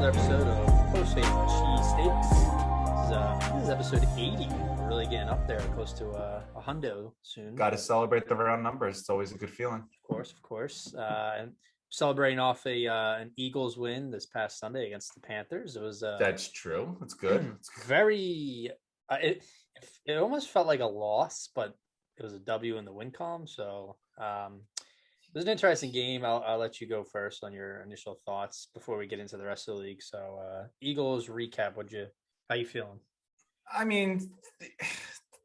another episode of Post-Fades Cheesesteaks. This is episode 80. We're really getting up there, close to a hundo soon. Got to celebrate the round numbers. It's always a good feeling. Of course. And celebrating off an Eagles win this past Sunday against the Panthers. It was That's true. It's good. It's very. It almost felt like a loss, but it was a W in the win column. So it was an interesting game. I'll let you go first on your initial thoughts before we get into the rest of the league. So Eagles recap. How you feeling? I mean,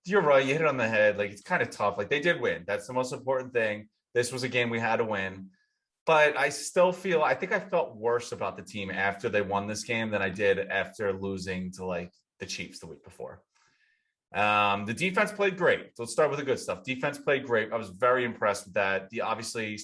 you're right. You hit it on the head. Like, it's kind of tough. Like, they did win. That's the most important thing. This was a game we had to win. But I still I think I felt worse about the team after they won this game than I did after losing to, like, the Chiefs the week before. The defense played great. So let's start with the good stuff. Defense played great. I was very impressed with that. Obviously,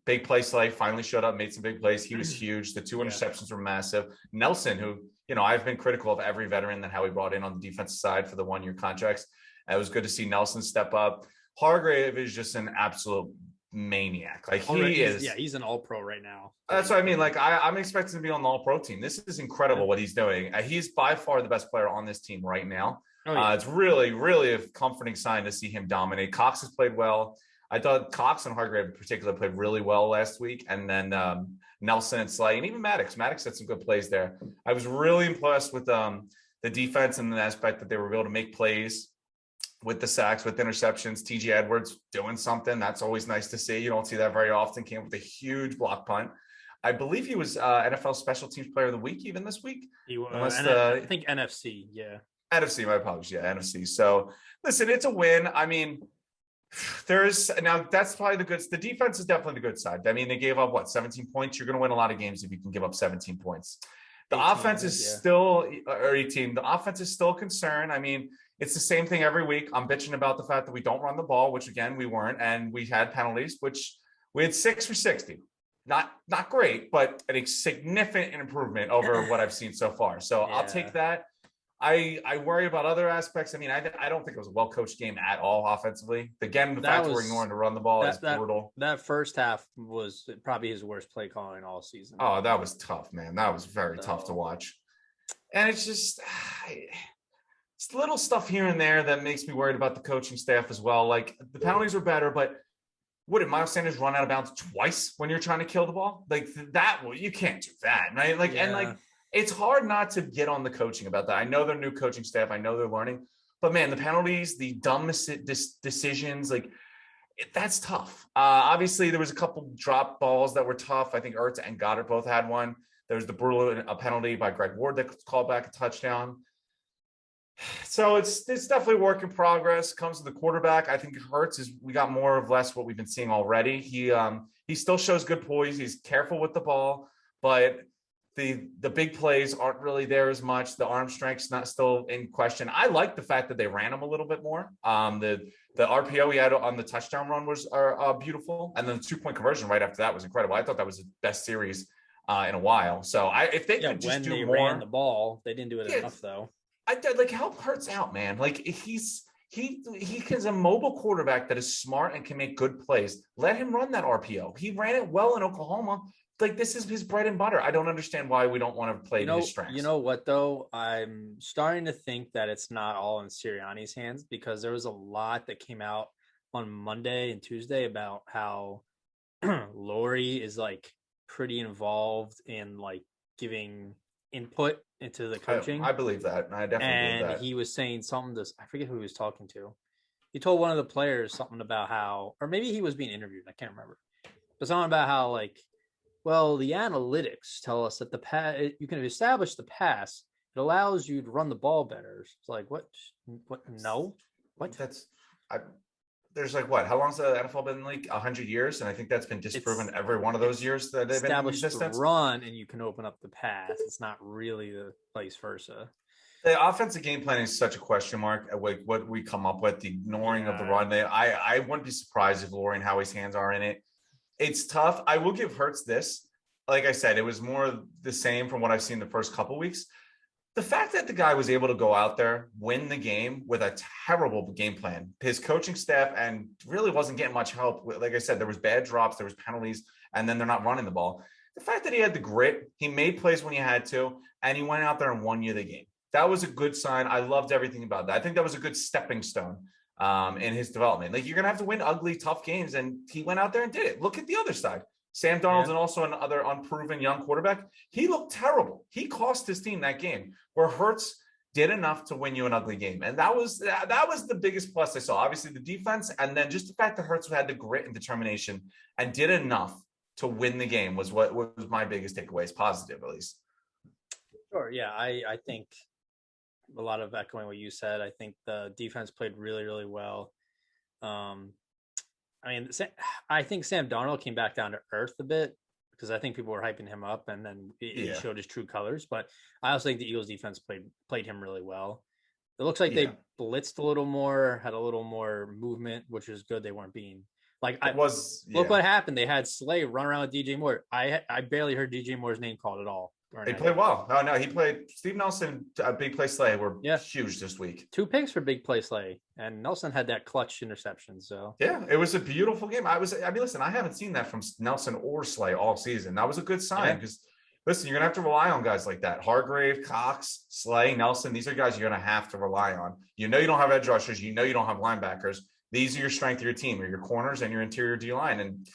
big play Slay finally showed up, made some big plays. He was huge. The two interceptions were massive. Nelson, who, I've been critical of every veteran and how he brought in on the defensive side for the 1-year contracts. It was good to see Nelson step up. Hargrave is just an absolute maniac. Like, he is. Yeah, he's an all-pro right now. That's what I mean. Like, I'm expecting to be on the all-pro team. This is incredible what he's doing. He's by far the best player on this team right now. Oh, yeah. It's really, really a comforting sign to see him dominate. Cox has played well. I thought Cox and Hargrave in particular played really well last week. And then Nelson and Slay, and even Maddox. Maddox had some good plays there. I was really impressed with the defense and the aspect that they were able to make plays with the sacks, with interceptions. TJ Edwards doing something. That's always nice to see. You don't see that very often. Came with a huge block punt. I believe he was NFL Special Teams Player of the Week even this week. He was. I think NFC, yeah. NFC, my apologies. Yeah, NFC. So, listen, it's a win. I mean, that's probably the defense is definitely the good side. I mean, they gave up, 17 points? You're going to win a lot of games if you can give up 17 points. The 18, offense is still, or 18, the offense is still a concern. I mean, it's the same thing every week. I'm bitching about the fact that we don't run the ball, which, again, we weren't. And we had penalties, which we had 6 for 60. Not great, but a significant improvement over what I've seen so far. So I'll take that. I worry about other aspects. I mean, I don't think it was a well-coached game at all offensively. Again, the fact we're ignoring to run the ball is brutal. That first half was probably his worst play calling all season. Oh, that was tough, man. That was very tough to watch. And it's just it's little stuff here and there that makes me worried about the coaching staff as well. Like, the penalties were better, but did Miles Sanders run out of bounds twice when you're trying to kill the ball? Like, that, you can't do that, right? Like, and like, it's hard not to get on the coaching about that. I know they're new coaching staff. I know they're learning. But, man, the penalties, the dumb decisions, like, that's tough. Obviously, there was a couple drop balls that were tough. I think Ertz and Goddard both had one. There was the brutal penalty by Greg Ward that called back a touchdown. So it's definitely work in progress. Comes to the quarterback. I think we got more or less what we've been seeing already. He still shows good poise. He's careful with the ball, but the big plays aren't really there as much. The arm strength's not still in question. I like the fact that they ran him a little bit more. The RPO he had on the touchdown run was beautiful, and then the 2-point conversion right after that was incredible. I thought that was the best series in a while. So if they could just do more, ran the ball, they didn't do it enough though. Help Hurts out, man. Like, he's a mobile quarterback that is smart and can make good plays. Let him run that RPO. He ran it well in Oklahoma. Like, this is his bread and butter. I don't understand why we don't want to play his strengths. You know what, though? I'm starting to think that it's not all in Sirianni's hands, because there was a lot that came out on Monday and Tuesday about how Lori is, like, pretty involved in, like, giving input into the coaching. I believe that. I definitely believe that. And he was saying something I forget who he was talking to. He told one of the players something about how, or maybe he was being interviewed. I can't remember. But something about how, like, well, the analytics tell us that you can establish the pass. It allows you to run the ball better. It's like, what? No. What? There's like what? How long's the NFL been in the league? 100 years, and I think that's been disproven every one of those years that they've been in existence. Run, and you can open up the pass. It's not really the vice versa. The offensive game plan is such a question mark. Like, what we come up with, the ignoring of the run. I wouldn't be surprised if Lori and Howie's hands are in it. It's tough. I will give Hurts this. Like I said, it was more the same from what I've seen the first couple weeks. The fact that the guy was able to go out there, win the game with a terrible game plan, his coaching staff, and really wasn't getting much help. Like I said, there was bad drops, there was penalties, and then they're not running the ball. the fact that he had the grit, he made plays when he had to, and he went out there and won you the game. That was a good sign. I loved everything about that. I think that was a good stepping stone in his development. Like, you're going to have to win ugly, tough games, and he went out there and did it. Look at the other side. Sam Darnold and also another unproven young quarterback. He looked terrible. He cost his team that game where Hurts did enough to win you an ugly game. And that was the biggest plus I saw. Obviously the defense, and then just the fact that Hurts had the grit and determination and did enough to win the game was what was my biggest takeaway, is positive at least. Sure. Yeah. I think a lot of echoing what you said. I think the defense played really, really well. I think Sam Darnold came back down to earth a bit because I think people were hyping him up, and then he showed his true colors. But I also think the Eagles defense played him really well. It looks like they blitzed a little more, had a little more movement, which is good. They weren't being look what happened. They had Slay run around with DJ Moore. I barely heard DJ Moore's name called at all. He played well. Oh no, he played. Steve Nelson, big play Slay were huge this week. 2 picks for big play Slay, and Nelson had that clutch interception. So yeah, it was a beautiful game. Listen, I haven't seen that from Nelson or Slay all season. That was a good sign because listen, you're gonna have to rely on guys like that. Hargrave, Cox, Slay, Nelson. These are guys you're gonna have to rely on. You know you don't have edge rushers. You know you don't have linebackers. These are your strength of your team, or your corners and your interior D line, and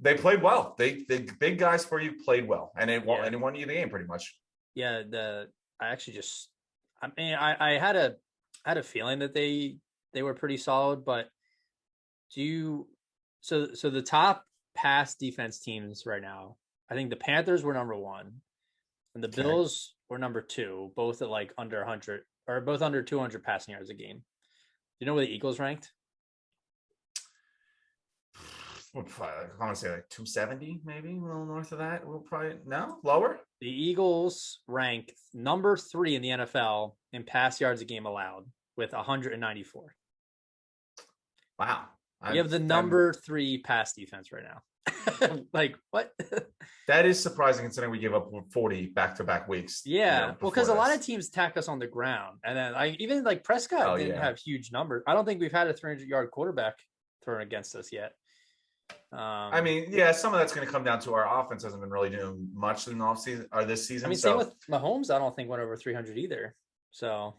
they played well. They big guys for you played well, and it won you the game pretty much. Yeah, I had a feeling that they were pretty solid, but so the top pass defense teams right now, I think the Panthers were number 1, and the Bills were number 2, both at like under 100 or both under 200 passing yards a game. Do you know where the Eagles ranked? I want to say like 270, maybe a little north of that. We'll probably lower. The Eagles rank number 3 in the NFL in pass yards a game allowed with 194. Wow. You have the number 3 pass defense right now. Like, what? That is surprising considering we gave up 40 back-to-back weeks. Yeah, well, because a lot of teams attack us on the ground, and then even like Prescott didn't have huge numbers. I don't think we've had a 300-yard quarterback thrown against us yet. Some of that's going to come down to our offense hasn't been really doing much in the offseason or this season. Same with Mahomes. I don't think went over 300 either. So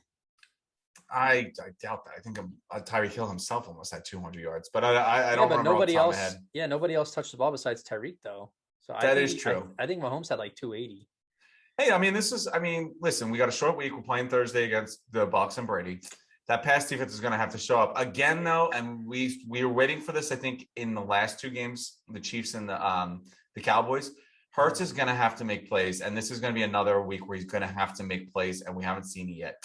I doubt that. I think Tyreek Hill himself almost had 200 yards, but I don't remember nobody else. Yeah, nobody else touched the ball besides Tyreek though. So that is true. I think Mahomes had like 280. Hey, listen, we got a short week. We're playing Thursday against the Bucs and Brady. That pass defense is going to have to show up again, though, and we were waiting for this. I think in the last 2 games, the Chiefs and the Cowboys, Hurts is going to have to make plays, and this is going to be another week where he's going to have to make plays, and we haven't seen it yet.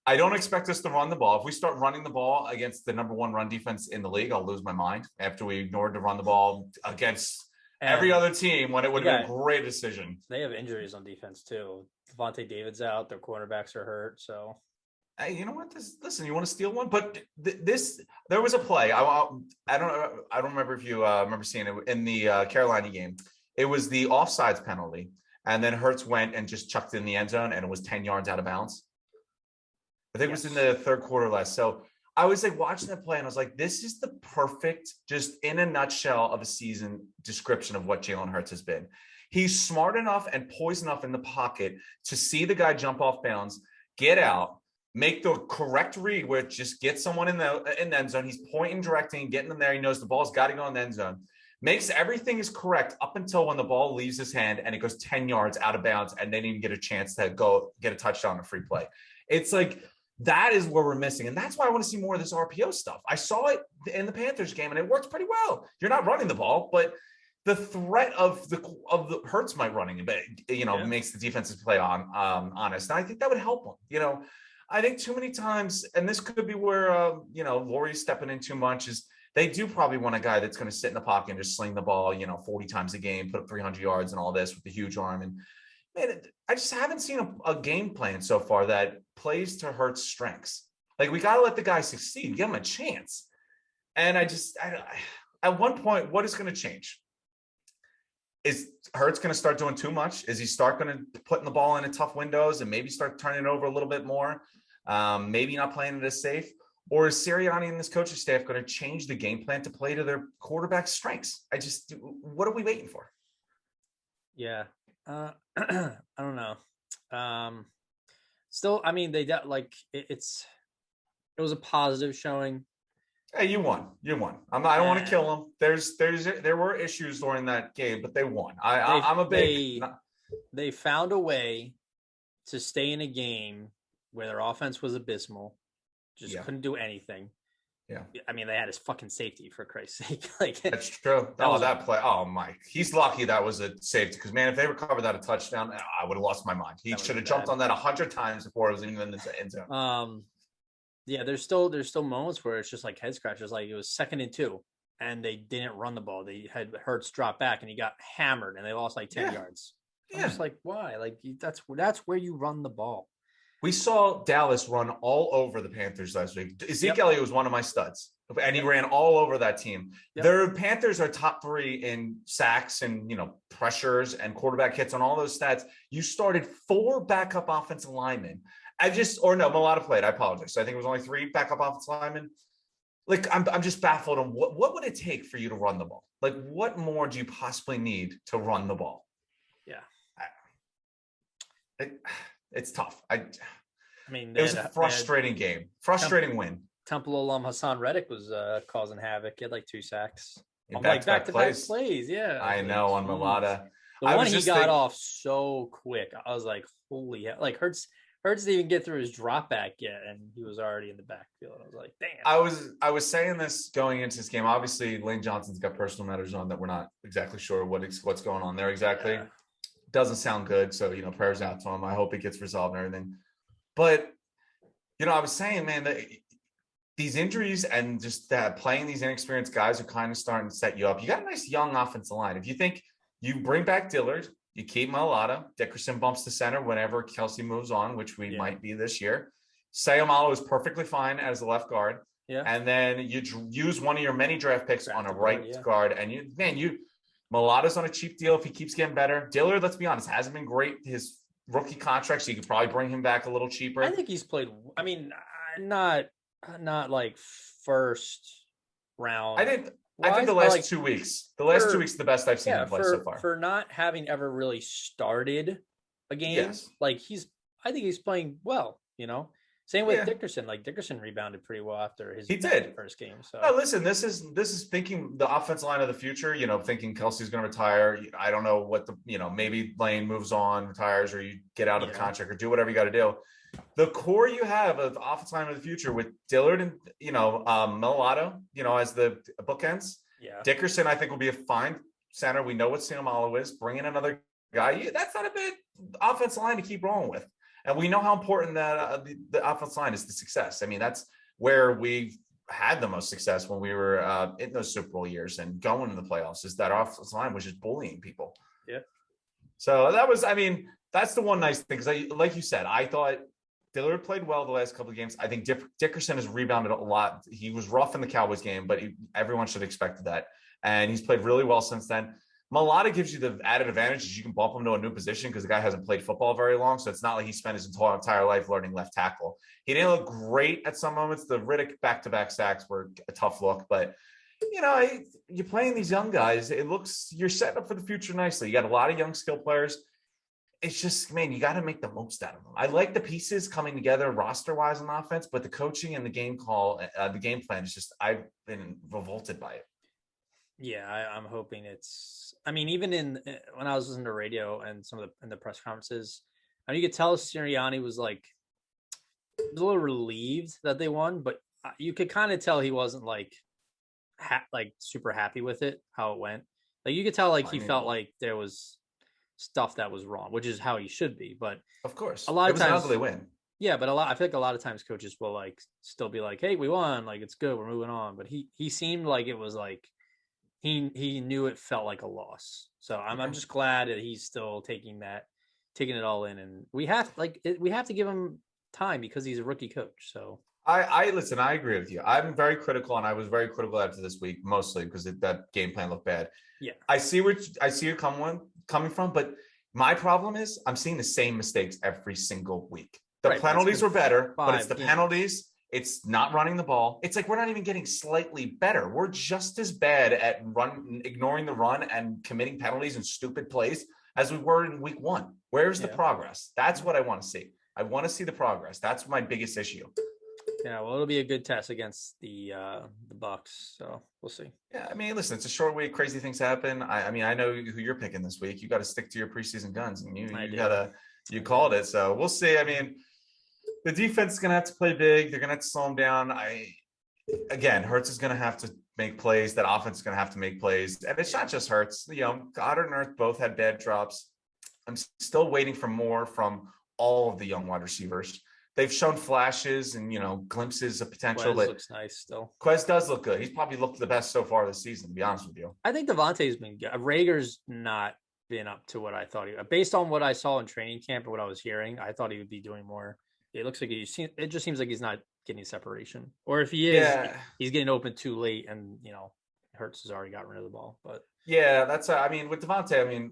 I don't expect us to run the ball. If we start running the ball against the number 1 run defense in the league, I'll lose my mind. After we ignored to run the ball against every other team when it would have been a great decision. They have injuries on defense too. Davonte David's out. Their cornerbacks are hurt, so. Hey, you know what? Listen, you want to steal one? But there was a play. I don't remember if you remember seeing it in the Carolina game. It was the offsides penalty, and then Hurts went and just chucked it in the end zone, and it was 10 yards out of bounds. I think it was in the third quarter last. So I was like watching that play, and I was like, this is the perfect, just in a nutshell of a season description of what Jalen Hurts has been. He's smart enough and poised enough in the pocket to see the guy jump off bounds, get out, make the correct read where it just gets someone in the end zone. He's pointing, directing, getting them there. He knows the ball's got to go in the end zone. Makes everything is correct up until when the ball leaves his hand and it goes 10 yards out of bounds and they didn't even get a chance to go get a touchdown or free play. It's like that is where we're missing. And that's why I want to see more of this RPO stuff. I saw it in the Panthers game and it works pretty well. You're not running the ball, but the threat of the Hurts might running, but makes the defensive play honest. And I think that would help them. I think too many times, and this could be where, Laurie's stepping in too much, is they do probably want a guy that's going to sit in the pocket and just sling the ball, 40 times a game, put up 300 yards and all this with the huge arm. And man, I just haven't seen a game plan so far that plays to Hurts' strengths. Like, we got to let the guy succeed, give him a chance. And at one point, what is going to change? Is Hurts going to start doing too much? Is he start going to putting the ball in tough windows and maybe start turning it over a little bit more? Maybe not playing it as safe? Or is Sirianni and this coaching staff going to change the game plan to play to their quarterback's strengths? What are we waiting for? Yeah. I don't know. Still, I mean, they got like it was a positive showing. Hey, you won. You won. I don't want to kill them. There were issues during that game, but they won. I'm a big. They found a way to stay in a game where their offense was abysmal, just couldn't do anything. Yeah, I mean, they had his fucking safety for Christ's sake. Like that's true. That play. Oh, Mike, he's lucky that was a safety because man, if they recovered that a touchdown, I would have lost my mind. He should have jumped on that 100 times before it was even in the end zone. Yeah, there's still moments where it's just like head scratchers. Like it was 2nd and 2, and they didn't run the ball. They had Hurts drop back, and he got hammered, and they lost like 10 yards. I'm just like, why? Like that's where you run the ball. We saw Dallas run all over the Panthers last week. Ezekiel Elliott was one of my studs, and he ran all over that team. Their Panthers are top 3 in sacks and pressures and quarterback hits on all those stats. You started 4 backup offensive linemen. Mulatto played. I apologize. So I think it was only 3 backup offensive linemen. Like I'm just baffled on what would it take for you to run the ball? Like what more do you possibly need to run the ball? Yeah. It's tough. I mean, it was a frustrating game. Frustrating win. Temple alum Hassan Reddick was causing havoc. He had like 2 sacks. Back-to-back plays. Yeah. I know on Mulatto. The one he got off so quick. I was like, holy hell. Like Hurts didn't even get through his drop back yet, and he was already in the backfield. I was like, damn. I was saying this going into this game. Obviously, Lane Johnson's got personal matters on that we're not exactly sure what's going on there exactly. Yeah. Doesn't sound good. So, prayers out to him. I hope it gets resolved and everything. But, I was saying, man, that these injuries and just that playing these inexperienced guys are kind of starting to set you up. You got a nice young offensive line. If you think you bring back Dillard, you keep Mulatto, Dickerson bumps to center whenever Kelsey moves on, which we might be this year. Sayamalo is perfectly fine as a left guard. Yeah. And then you use one of your many draft picks on a right guard. And Mulato's on a cheap deal if he keeps getting better. Dillard, let's be honest, hasn't been great. His rookie contract, so you could probably bring him back a little cheaper. I think he's played. I mean, not like first round. I think the last 2 weeks. The last 2 weeks are the best I've seen him play so far. For not having ever really started a game, like I think he's playing well. Same with Dickerson. Like Dickerson rebounded pretty well after his first game. So listen, this is thinking the offensive line of the future. Thinking Kelsey's going to retire. I don't know what maybe Lane moves on, retires, or you get out of the contract or do whatever you got to do. The core you have of the offensive line of the future with Dillard and Mulatto, as the bookends. Yeah, Dickerson I think will be a fine center. We know what Sayamalo is. Bring in another guy. That's not a bad offensive line to keep rolling with. And we know how important that the offensive line is to success. I mean, that's where we've had the most success when we were in those Super Bowl years and going to the playoffs. Is that offensive line was just bullying people. Yeah. So that's the one nice thing because, like you said, I thought Dillard played well the last couple of games. I think Dickerson has rebounded a lot. He was rough in the Cowboys game, but everyone should have expected that. And he's played really well since then. Mulatto gives you the added advantage is you can bump him to a new position because the guy hasn't played football very long. So it's not like he spent his entire life learning left tackle. He didn't look great at some moments. The Riddick back-to-back sacks were a tough look. But, you're playing these young guys. You're setting up for the future nicely. You got a lot of young skill players. It's just, man, you got to make the most out of them. I like the pieces coming together roster-wise on offense, but the coaching and the game the game plan is just, I've been revolted by it. Yeah, I'm hoping it's. I mean, even when I was listening to radio and in the press conferences, you could tell Sirianni was like a little relieved that they won, but you could kind of tell he wasn't like super happy with it how it went. Like you could tell he felt like there was stuff that was wrong, which is how he should be. But of course, a lot of times an ugly win. Yeah, but I feel like a lot of times coaches will still be like, "Hey, we won. Like it's good. We're moving on." But he seemed like it was like. He knew it felt like a loss. So I'm just glad that he's still taking it all in. And we have to give him time because he's a rookie coach. So I listen, I agree with you. I'm very critical and I was very critical after this week, mostly because that game plan looked bad. Yeah. I see you coming from, but my problem is I'm seeing the same mistakes every single week. The penalties were better, but it's the penalties. It's not running the ball. It's like we're not even getting slightly better. We're just as bad at ignoring the run and committing penalties and stupid plays as we were in week 1. Where's the Yeah. progress? That's what I want to see. I want to see the progress. That's my biggest issue. Yeah, well, it'll be a good test against the Bucks, so we'll see. Yeah, I mean, listen, it's a short week. Crazy things happen. I mean, I know who you're picking this week. You got to stick to your preseason guns, and you called it. So we'll see. I mean, the defense is going to have to play big. They're going to have to slow them down. Again, Hurts is going to have to make plays. That offense is going to have to make plays, and it's not just Hurts. Goddard and Hurts both had bad drops. I'm still waiting for more from all of the young wide receivers. They've shown flashes and, glimpses of potential. Quez looks nice still. Quez does look good. He's probably looked the best so far this season, to be honest with you. I think Davonte's been good. Rager's not been up to what I thought based on what I saw in training camp and what I was hearing, I thought he would be doing more. It looks like it just seems like he's not getting separation. Or if he is, he's getting open too late and, Hurts has already got rid of the ball. But yeah, with Davonte,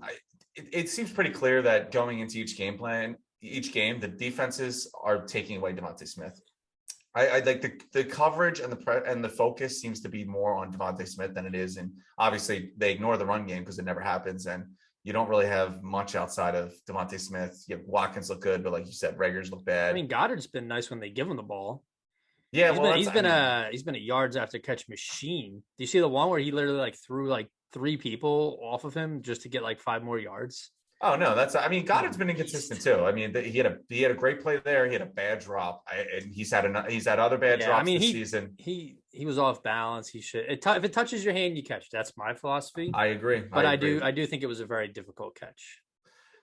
it seems pretty clear that going into each game, the defenses are taking away Davonte Smith. I like the coverage and the focus seems to be more on Davonte Smith than it is, and obviously they ignore the run game because it never happens, and you don't really have much outside of Davonte Smith. Watkins look good, but like you said, Rager's look bad. Goddard's been nice when they give him the ball. Yeah, he's been a yards after catch machine. Do you see the one where he literally threw 3 people off of him just to get 5 more yards? Oh no, Goddard's been inconsistent too. He had a great play there. He had a bad drop, and he's had other bad drops this season. He was off balance. He should. If it touches your hand, you catch. That's my philosophy. I agree, but I do think it was a very difficult catch.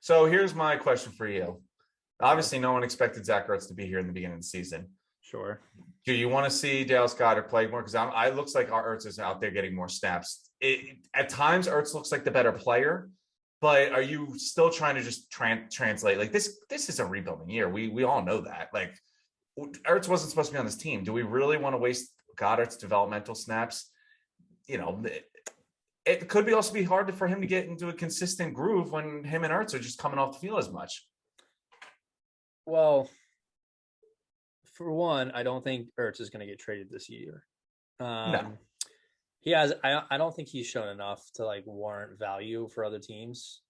So here's my question for you. Obviously, no one expected Zach Ertz to be here in the beginning of the season. Sure. Do you want to see Dallas Goedert play more? Because it looks like our Ertz is out there getting more snaps. At times, Ertz looks like the better player. But are you still trying to just translate? This is a rebuilding year. We all know that. Ertz wasn't supposed to be on this team. Do we really want to waste Goddard's developmental snaps? It could also be hard for him to get into a consistent groove when him and Ertz are just coming off the field as much. Well, for one, I don't think Ertz is going to get traded this year. No. He has. I don't think he's shown enough to warrant value for other teams.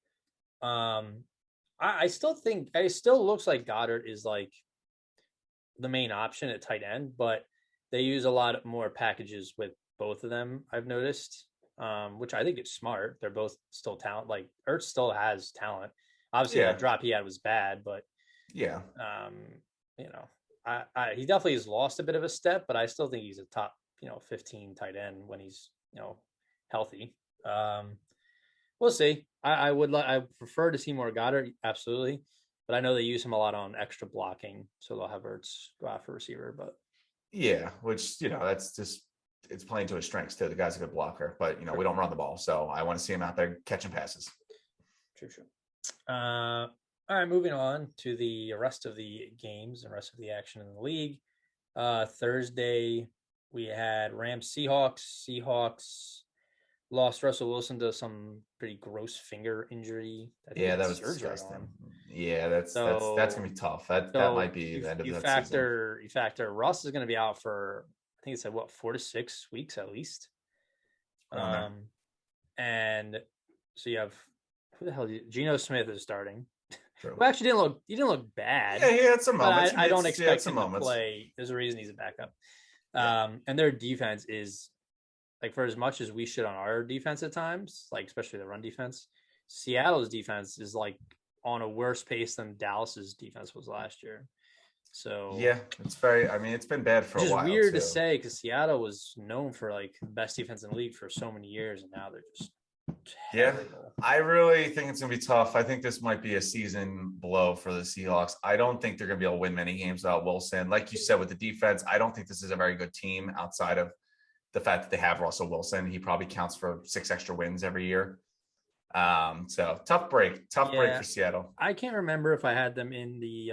I still think it still looks like Goddard is the main option at tight end, but they use a lot more packages with both of them. I've noticed, which I think is smart. They're both still talent. Ertz still has talent. Obviously, that drop he had was bad, but yeah, he definitely has lost a bit of a step, but I still think he's a top 15 tight end when he's healthy. We'll see. I prefer to see more Goddard, absolutely, but I know they use him a lot on extra blocking, so they'll have Ertz go out for receiver. But yeah, which that's just it's playing to his strengths too. The guy's a good blocker, but we don't run the ball, so I want to see him out there catching passes. True. All right, moving on to the rest of the games and rest of the action in the league. Thursday, we had Rams Seahawks. Seahawks lost Russell Wilson to some pretty gross finger injury. That was disgusting. Yeah, that's gonna be tough. That might be the end of that season. You factor Russ is gonna be out for I think it said 4 to 6 weeks at least. And so you have who the hell? Geno Smith is starting. Who actually didn't look bad. Yeah, he had some moments. I don't expect him to play. There's a reason he's a backup. And their defense is for as much as we shit on our defense at times, especially the run defense, Seattle's defense is on a worse pace than Dallas's defense was last year. So yeah, it's it's been bad for a while. It's weird to say because Seattle was known for the best defense in the league for so many years, and now they're just terrible. Yeah, I really think it's gonna be tough. I think this might be a season blow for the Seahawks. I don't think they're gonna be able to win many games without Wilson. Like you said, with the defense, I don't think this is a very good team outside of the fact that they have Russell Wilson. He probably counts for 6 extra wins every year. So tough break for Seattle. I can't remember if I had them in the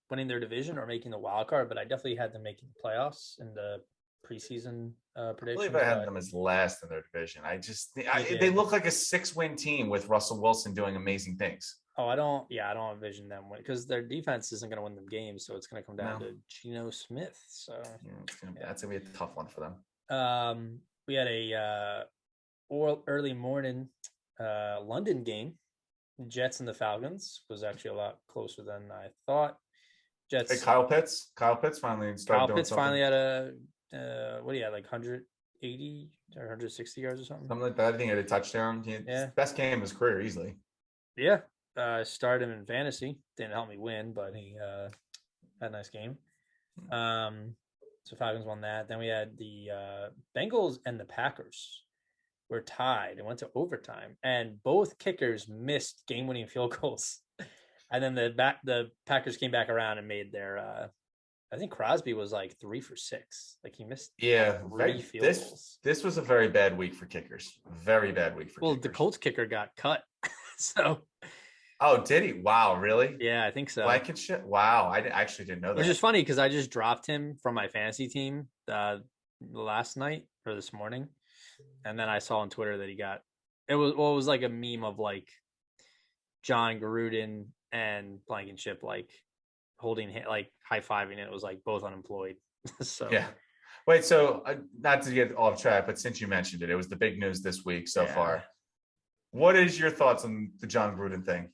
winning their division or making the wild card, but I definitely had them making the playoffs in the preseason predictions. I believe I had them as last in their division. They look like a 6-win team with Russell Wilson doing amazing things. Oh, I don't envision them because their defense isn't going to win them games, so it's going to come down to Geno Smith. So that's going to be a tough one for them. We had a early morning London game Jets and the Falcons was actually a lot closer than I thought. Hey, Jets. Kyle Pitts finally started Kyle doing Pitts something. finally had a what do you have, like 180 or 160 yards or something? Something like that. I think he had a touchdown. Yeah. Best game of his career easily. Yeah. Started him in fantasy. Didn't help me win, but he had a nice game. So Falcons won that. Then we had the Bengals and the Packers were tied and went to overtime, and both kickers missed game-winning field goals. And then the Packers came back around and made their. I think Crosby was like 3 for 6. Like he missed three field goals. This was a very bad week for kickers. Very bad week for kickers. The Colts kicker got cut, so. Oh, did he? Wow, really? Yeah, I think so. Blankenship? Wow, I actually didn't know that. Which is funny because I just dropped him from my fantasy team last night or this morning, and then I saw on Twitter that he got it was like a meme of like John Gruden and Blankenship like holding like high-fiving it. It was like both unemployed. So yeah. Wait, so not to get off track, but since you mentioned it, it was the big news this week so far. What is your thoughts on the John Gruden thing?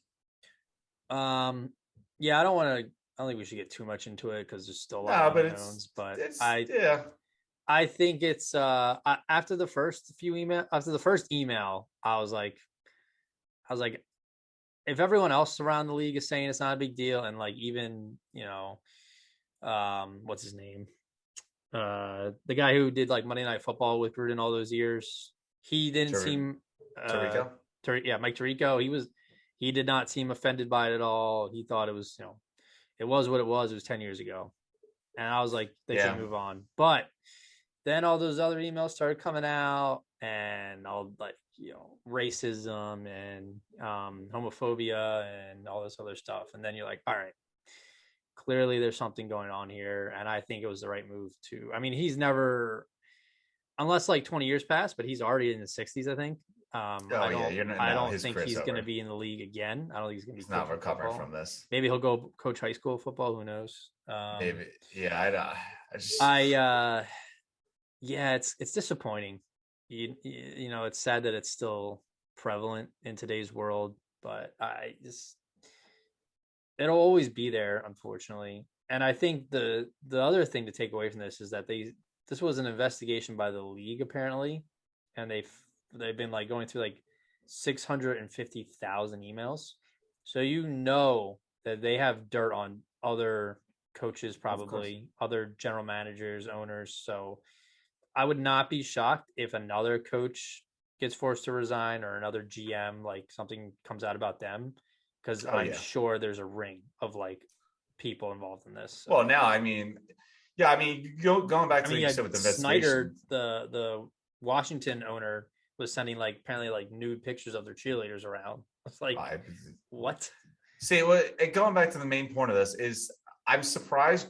Yeah, I don't think we should get too much into it because there's still a lot of unknowns, but I think it's after the first email, I was like, if everyone else around the league is saying it's not a big deal, and like even what's his name, the guy who did like Monday Night Football with Gruden all those years, he didn't seem Tirico? Mike Tirico. He did not seem offended by it at all. He thought it was it was what it was. It was 10 years ago, and I was like, they should move on. But then all those other emails started coming out, and all like racism and homophobia and all this other stuff. And then you're like, all right, clearly there's something going on here. And I think it was the right move to. I mean, he's never, unless like 20 years passed, but he's already in the 60s, I think. I don't think he's going to be in the league again. I don't think he's going to be. He's not recovering from this. Maybe he'll go coach high school football. Who knows? Maybe. Yeah. Yeah, it's disappointing. It's sad that it's still prevalent in today's world, but it'll always be there, unfortunately. And I think the other thing to take away from this is that this was an investigation by the league apparently, and they've been like going through like 650,000 emails, so that they have dirt on other coaches, probably other general managers, owners. So I would not be shocked if another coach gets forced to resign or another GM, like something comes out about them, because I'm sure there's a ring of like people involved in this. So. Well, now, going back to what you said with the investigation. Snyder, the Washington owner, was sending like apparently like nude pictures of their cheerleaders around. It's like, what? See, going back to the main point of this is I'm surprised.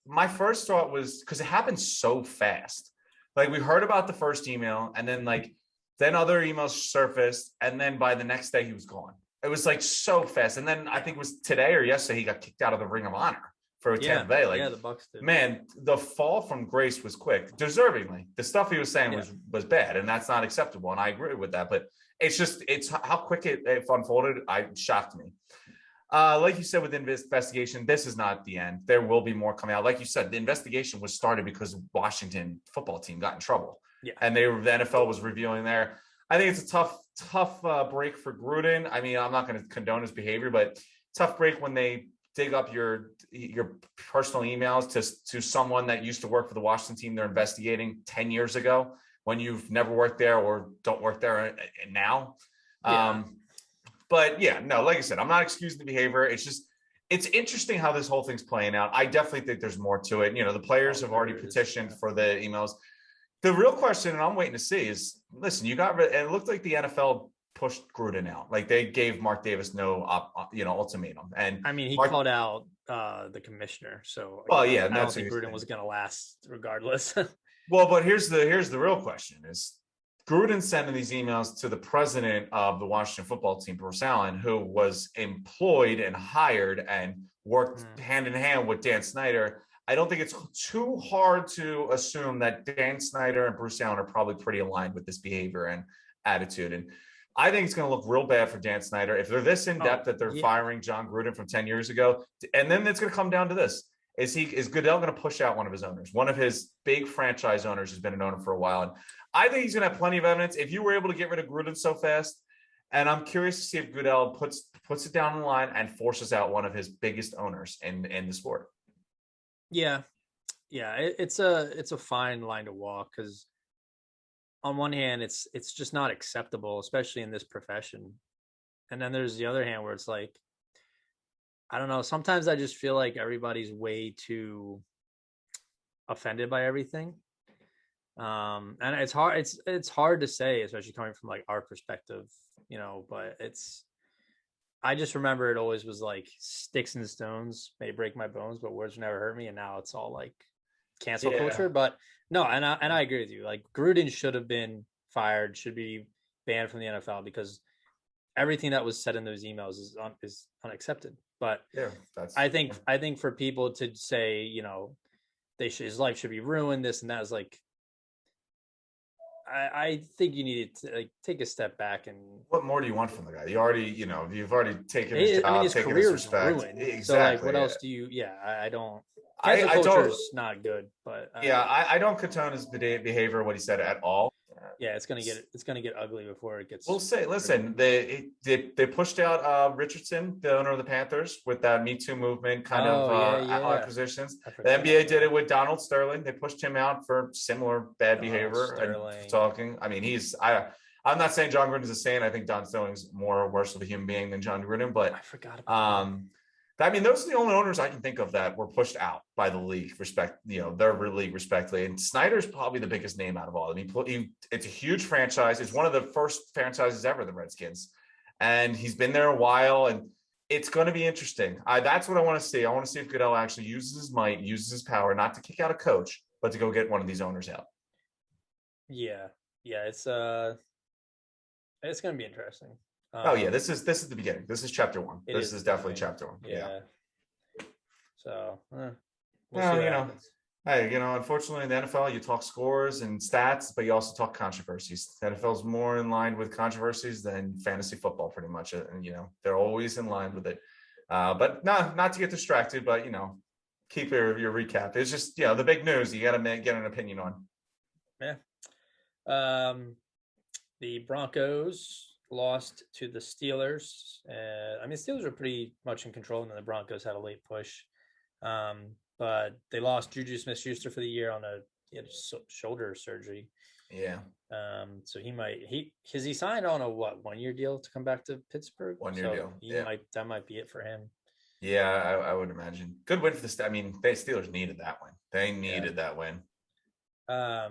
My first thought was because it happened so fast. Like we heard about the first email, and then then other emails surfaced, and then by the next day he was gone. It was like so fast. And then I think it was today or yesterday he got kicked out of the Ring of Honor for Tampa Bay. The Bucks did. Man, the fall from grace was quick, deservingly. The stuff he was saying was bad, and that's not acceptable. And I agree with that. But it's how quick it unfolded. It shocked me. Like you said, with the investigation, this is not the end. There will be more coming out. Like you said, the investigation was started because the Washington football team got in trouble. Yeah. And the NFL was reviewing there. I think it's a tough break for Gruden. I mean, I'm not going to condone his behavior, but tough break when they dig up your personal emails to someone that used to work for the Washington team they're investigating 10 years ago when you've never worked there or don't work there now. Yeah. But yeah, no, like I said, I'm not excusing the behavior. It's interesting how this whole thing's playing out. I definitely think there's more to it. The players have already petitioned for the emails. The real question, and I'm waiting to see, is listen, and it looked like the NFL pushed Gruden out. Like they gave Mark Davis no ultimatum. And I mean, he called out the commissioner. So I don't think Gruden was going to last regardless. Well, but here's the real question is Gruden sending these emails to the president of the Washington football team, Bruce Allen, who was employed and hired and worked hand in hand with Dan Snyder. I don't think it's too hard to assume that Dan Snyder and Bruce Allen are probably pretty aligned with this behavior and attitude. And I think it's going to look real bad for Dan Snyder if they're this in depth that they're yeah. firing John Gruden from 10 years ago. And then it's going to come down to this. Is Goodell going to push out one of his owners? One of his big franchise owners has been an owner for a while. And I think he's going to have plenty of evidence. If you were able to get rid of Gruden so fast, and I'm curious to see if Goodell puts it down the line and forces out one of his biggest owners in the sport. Yeah. It's a fine line to walk because on one hand, it's just not acceptable, especially in this profession. And then there's the other hand where it's like, I don't know. Sometimes I just feel like everybody's way too offended by everything. And it's hard. It's hard to say, especially coming from like our perspective, but I just remember it always was like sticks and stones may break my bones, but words never hurt me. And now it's all like cancel culture. But no, and I agree with you. Like Gruden should have been fired, should be banned from the NFL because everything that was said in those emails is unaccepted. But I think for people to say, his life should be ruined, this and that is like, I think you need to like take a step back and. What more do you want from the guy? You've already taken his job, his taken career's his respect. ruined. Exactly. So like, what else do you? Yeah, I don't. I culture is not good, but I don't condone his behavior, what he said at all. Yeah, it's gonna get ugly before it gets. We'll say, listen, they pushed out Richardson, the owner of the Panthers, with that Me Too movement kind of acquisitions. The NBA did it with Donald Sterling. They pushed him out for similar bad behavior and talking. I mean, I'm not saying John Gruden is a saint. I think Don Sterling's more worse of a human being than John Gruden, but I forgot about those are the only owners I can think of that were pushed out by the league, their league respectfully. And Snyder's probably the biggest name out of all. I mean, it's a huge franchise. It's one of the first franchises ever, the Redskins. And he's been there a while, and it's going to be interesting. That's what I want to see. I want to see if Goodell actually uses his might, uses his power, not to kick out a coach, but to go get one of these owners out. Yeah. It's going to be interesting. This is the beginning. This is chapter 1. This is definitely chapter 1. Yeah. So, hey, unfortunately in the NFL, you talk scores and stats, but you also talk controversies. The NFL is more in line with controversies than fantasy football, pretty much. And, they're always in line with it. But not to get distracted, but, keep your recap. It's just, the big news you got to get an opinion on. Yeah. The Broncos lost to the Steelers. Steelers were pretty much in control, and then the Broncos had a late push. But they lost Juju Smith-Schuster for the year on shoulder surgery. Yeah. So he signed on a 1-year deal to come back to Pittsburgh? 1-year deal. That might be it for him. Yeah, I would imagine. Good win for the Steelers needed that win. They needed that win. I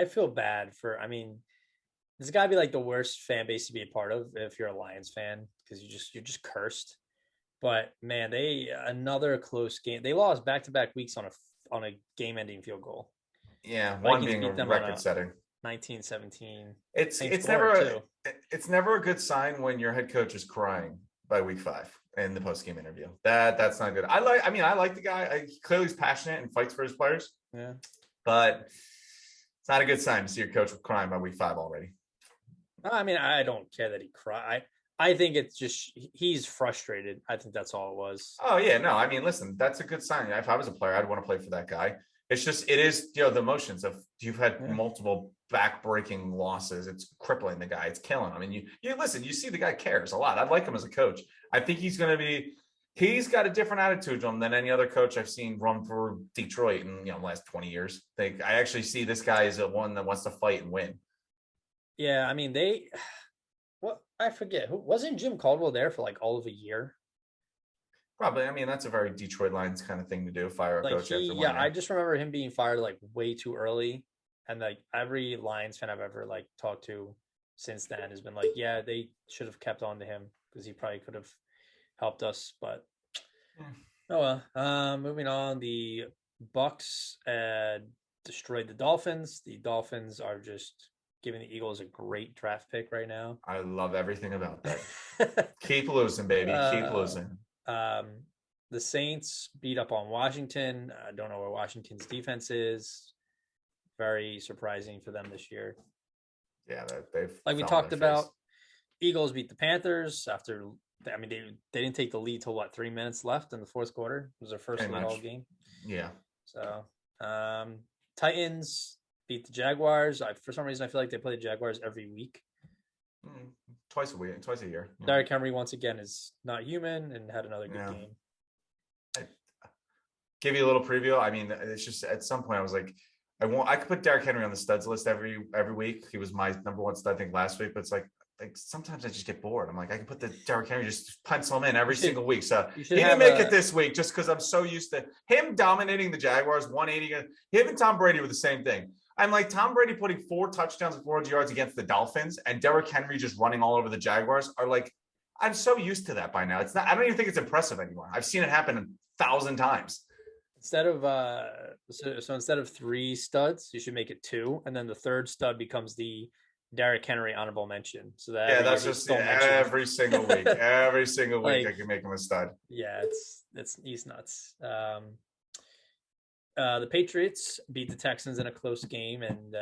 feel bad for, this has got to be like the worst fan base to be a part of if you're a Lions fan, because you're just cursed. But man, another close game. They lost back-to-back weeks on a game-ending field goal. Yeah, one being a record-setting. 19-17. It's never a good sign when your head coach is crying by week 5 in the post-game interview. That's not good. I like the guy. Clearly he's passionate and fights for his players. Yeah, but it's not a good sign to see your coach crying by week 5 already. I don't care that he cried. I think it's just he's frustrated. I think that's all it was. Oh yeah, no. Listen, that's a good sign. If I was a player, I'd want to play for that guy. It's just it is the emotions of you've had multiple back-breaking losses. It's crippling the guy. It's killing him. And you listen. You see the guy cares a lot. I'd like him as a coach. I think he's got a different attitude to him than any other coach I've seen run for Detroit in the last 20 years. I actually see this guy as one that wants to fight and win. Yeah, I forget. Wasn't Jim Caldwell there for like all of a year? Probably. That's a very Detroit Lions kind of thing to do. Fire a coach after 1 year. I just remember him being fired like way too early. And like every Lions fan I've ever like talked to since then has been like, yeah, they should have kept on to him because he probably could have helped us. But oh well. Moving on, the Bucks destroyed the Dolphins. The Dolphins are just giving the Eagles a great draft pick right now. I love everything about that. Keep losing, baby. Keep losing. The Saints beat up on Washington. I don't know where Washington's defense is. Very surprising for them this year. Yeah, they've Like we fell on talked their about, face. Eagles beat the Panthers after. I mean, they didn't take the lead till 3 minutes left in the fourth quarter. It was their first Pretty lead all much. game. Yeah. So, Titans beat the Jaguars. For some reason, I feel like they play the Jaguars every week. Twice a year. Derrick Henry once again is not human and had another good game. Give you a little preview. I mean, it's just at some point I was like, I could put Derrick Henry on the studs list every week. He was my number one stud, I think, last week. But it's like sometimes I just get bored. I'm like, I can put the Derrick Henry, just pencil him in every single week. So he didn't make it this week just because I'm so used to him dominating the Jaguars, 180. Him and Tom Brady were the same thing. I'm like Tom Brady putting 4 touchdowns and 400 yards against the Dolphins, and Derrick Henry just running all over the Jaguars are like, I'm so used to that by now. It's not. I don't even think it's impressive anymore. I've seen it happen 1,000 times. Instead of so instead of 3 studs, you should make it 2, and then the third stud becomes the Derrick Henry honorable mention. So that that's just every single week. Every single week, I can make him a stud. Yeah, he's nuts. The Patriots beat the Texans in a close game, and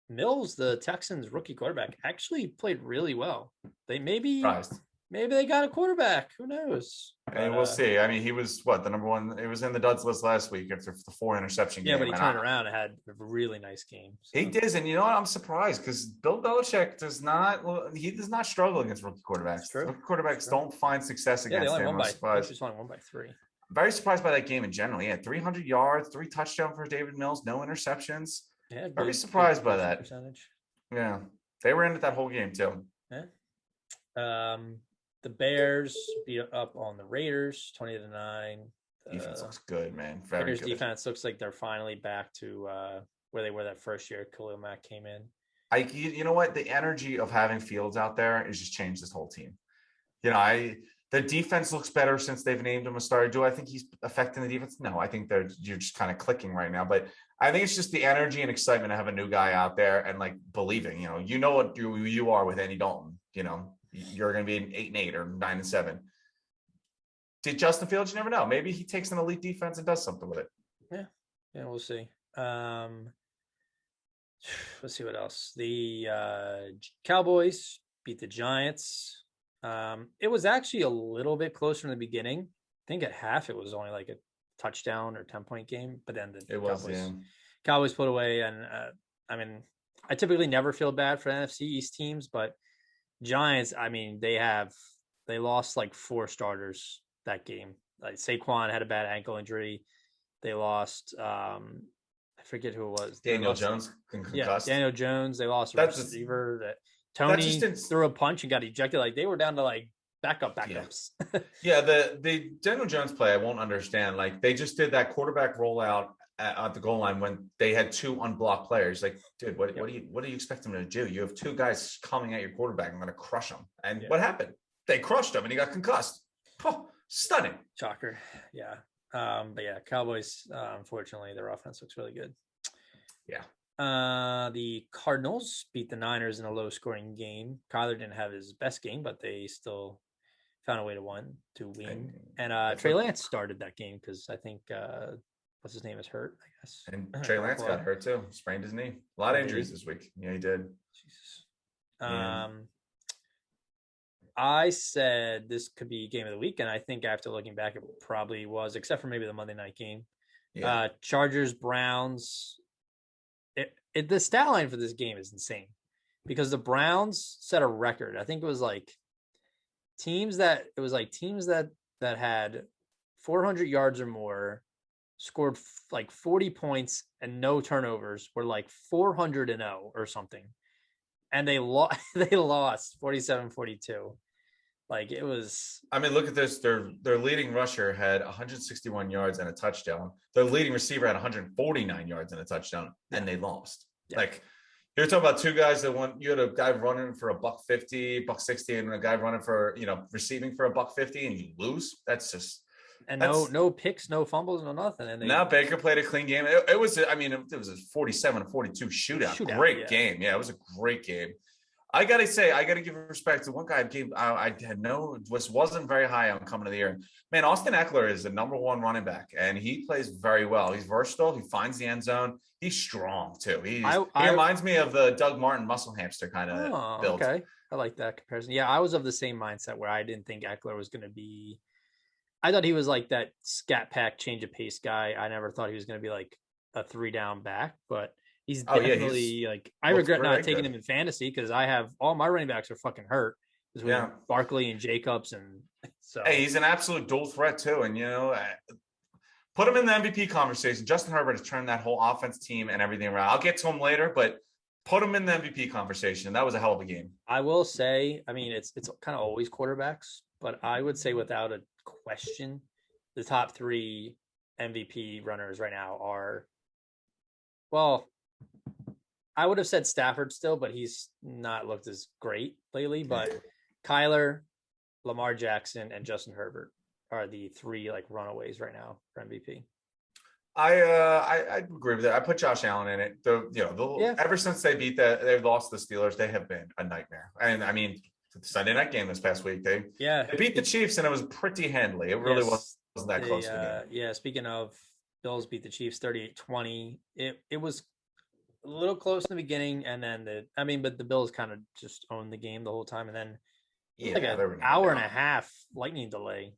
Mills, the Texans rookie quarterback, actually played really well. They maybe they got a quarterback. Who knows? And we'll see. I mean, he was the number one. It was in the duds list last week after the 4 interception game. Yeah, but he turned around and had a really nice game. So. He did, and you know what? I'm surprised because Bill Belichick does not struggle against rookie quarterbacks. Rookie quarterbacks don't find success against him. I'm surprised. He's only won by 3. I'm very surprised by that game in general. He had 300 yards, 3 touchdowns for David Mills, no interceptions. Yeah, very surprised by that. Percentage. Yeah, they were in it that whole game too. Yeah. The Bears beat up on the Raiders, 20-9. Defense looks good, man. Very Raiders good. Defense looks like they're finally back to where they were that first year Khalil Mack came in. You know what? The energy of having Fields out there has just changed this whole team. You know, the defense looks better since they've named him a starter. Do I think he's affecting the defense? No, I think you're just kind of clicking right now. But I think it's just the energy and excitement to have a new guy out there and believing. You know what you are with Andy Dalton. You're going to be an 8-8 or 9-7. Did Justin Fields? You never know. Maybe he takes an elite defense and does something with it. Yeah, we'll see. Let's see what else. The Cowboys beat the Giants. It was actually a little bit closer in the beginning. I think at half it was only like a touchdown or 10-point game, but then Cowboys put away. And I mean, I typically never feel bad for NFC East teams, but Giants, I mean, they lost 4 starters that game. Like Saquon had a bad ankle injury. They lost I forget who it was. Daniel Jones concussed. Yeah, Daniel Jones. They lost a receiver that Tony threw a punch and got ejected. They were down to backups. Yeah, the Daniel Jones play I won't understand. They just did that quarterback rollout at the goal line when they had 2 unblocked players. Dude, what do you expect them to do? You have 2 guys coming at your quarterback. I'm going to crush them. And what happened? They crushed him and he got concussed. Oh, stunning. Shocker. Yeah. But yeah, Cowboys, unfortunately, their offense looks really good. Yeah. The Cardinals beat the Niners in a low-scoring game. Kyler didn't have his best game, but they still found a way to win. And Trey Lance started that game because I think what's his name is hurt, I guess. And Trey Lance got hurt too. Sprained his knee. A lot of injuries this week. Yeah, he did. Jesus. I said this could be game of the week, and I think after looking back, it probably was, except for maybe the Monday night game. Yeah. Chargers, Browns. The stat line for this game is insane because the Browns set a record. I think it was teams that had 400 yards or more, scored 40 points and no turnovers, were 400-0 or something. And they lost 47-42. It was. I mean, look at this. Their leading rusher had 161 yards and a touchdown. Their leading receiver had 149 yards and a touchdown, and they lost. Yeah. You're talking about 2 guys that won. You had a guy running for $150, $160, and a guy running for receiving for $150, and you lose. That's just. And no picks, no fumbles, no nothing. And now Baker played a clean game. It was a 47-42 shootout. Great game. Yeah, it was a great game. I gotta say, I gotta give respect to one guy. I had wasn't very high on coming to the year. Man, Austin Eckler is the number one running back, and he plays very well. He's versatile. He finds the end zone. He's strong too. He reminds me of the Doug Martin muscle hamster kind of build. Okay, I like that comparison. Yeah, I was of the same mindset where I didn't think Eckler was going to be. I thought he was like that scat pack change of pace guy. I never thought he was going to be like a 3-down back, but he's definitely like. I regret not taking him in fantasy because I have all my running backs are fucking hurt. Yeah, Barkley and Jacobs, and so hey, he's an absolute dual threat too. And put him in the MVP conversation. Justin Herbert has turned that whole offense team and everything around. I'll get to him later, but put him in the MVP conversation. That was a hell of a game. I will say, I mean, it's kind of always quarterbacks, but I would say without a question, the top 3 MVP runners right now are, well, I would have said Stafford still, but he's not looked as great lately. But Kyler, Lamar Jackson, and Justin Herbert are the 3 like runaways right now for MVP. I agree with that. I put Josh Allen in it. Ever since they've lost the Steelers, they have been a nightmare. And I mean, the Sunday night game this past week, they beat the Chiefs, and it was pretty handily. It really wasn't that close to the game. Yeah, speaking of Bills beat the Chiefs 38-20. It was a little close in the beginning, and then but the Bills kind of just owned the game the whole time, and then like an hour and a half lightning delay.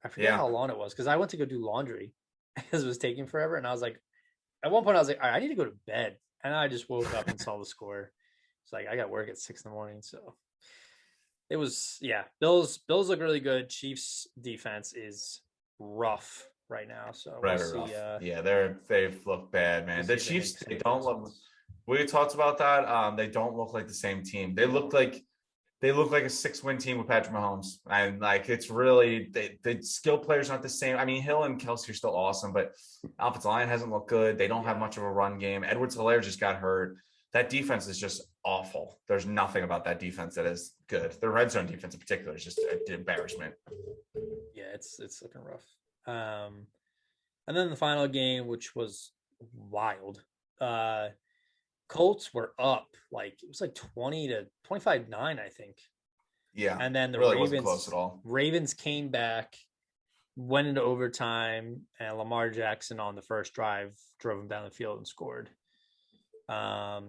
I forget how long it was because I went to go do laundry because it was taking forever, and I was like, at one point I was like, all right, I need to go to bed, and I just woke up and saw the score. It's like I got work at 6 a.m, so it was Bills look really good. Chiefs defense is rough right now, so we'll see. They've looked bad, man. The Chiefs, they don't look. We talked about that. They don't look like the same team. They look like a 6-win team with Patrick Mahomes, and like it's really the skill players aren't the same. I mean, Hill and Kelsey are still awesome, but offensive line hasn't looked good. They don't have much of a run game. Edwards-Helaire just got hurt. That defense is just awful. There's nothing about that defense that is good. The red zone defense in particular is just an embarrassment. Yeah, it's looking rough. And then the final game, which was wild. Colts were up like it was like 20-25-9, I think. Yeah. And then the really Ravens wasn't close at all. Ravens came back, went into overtime, and Lamar Jackson on the first drive drove him down the field and scored. I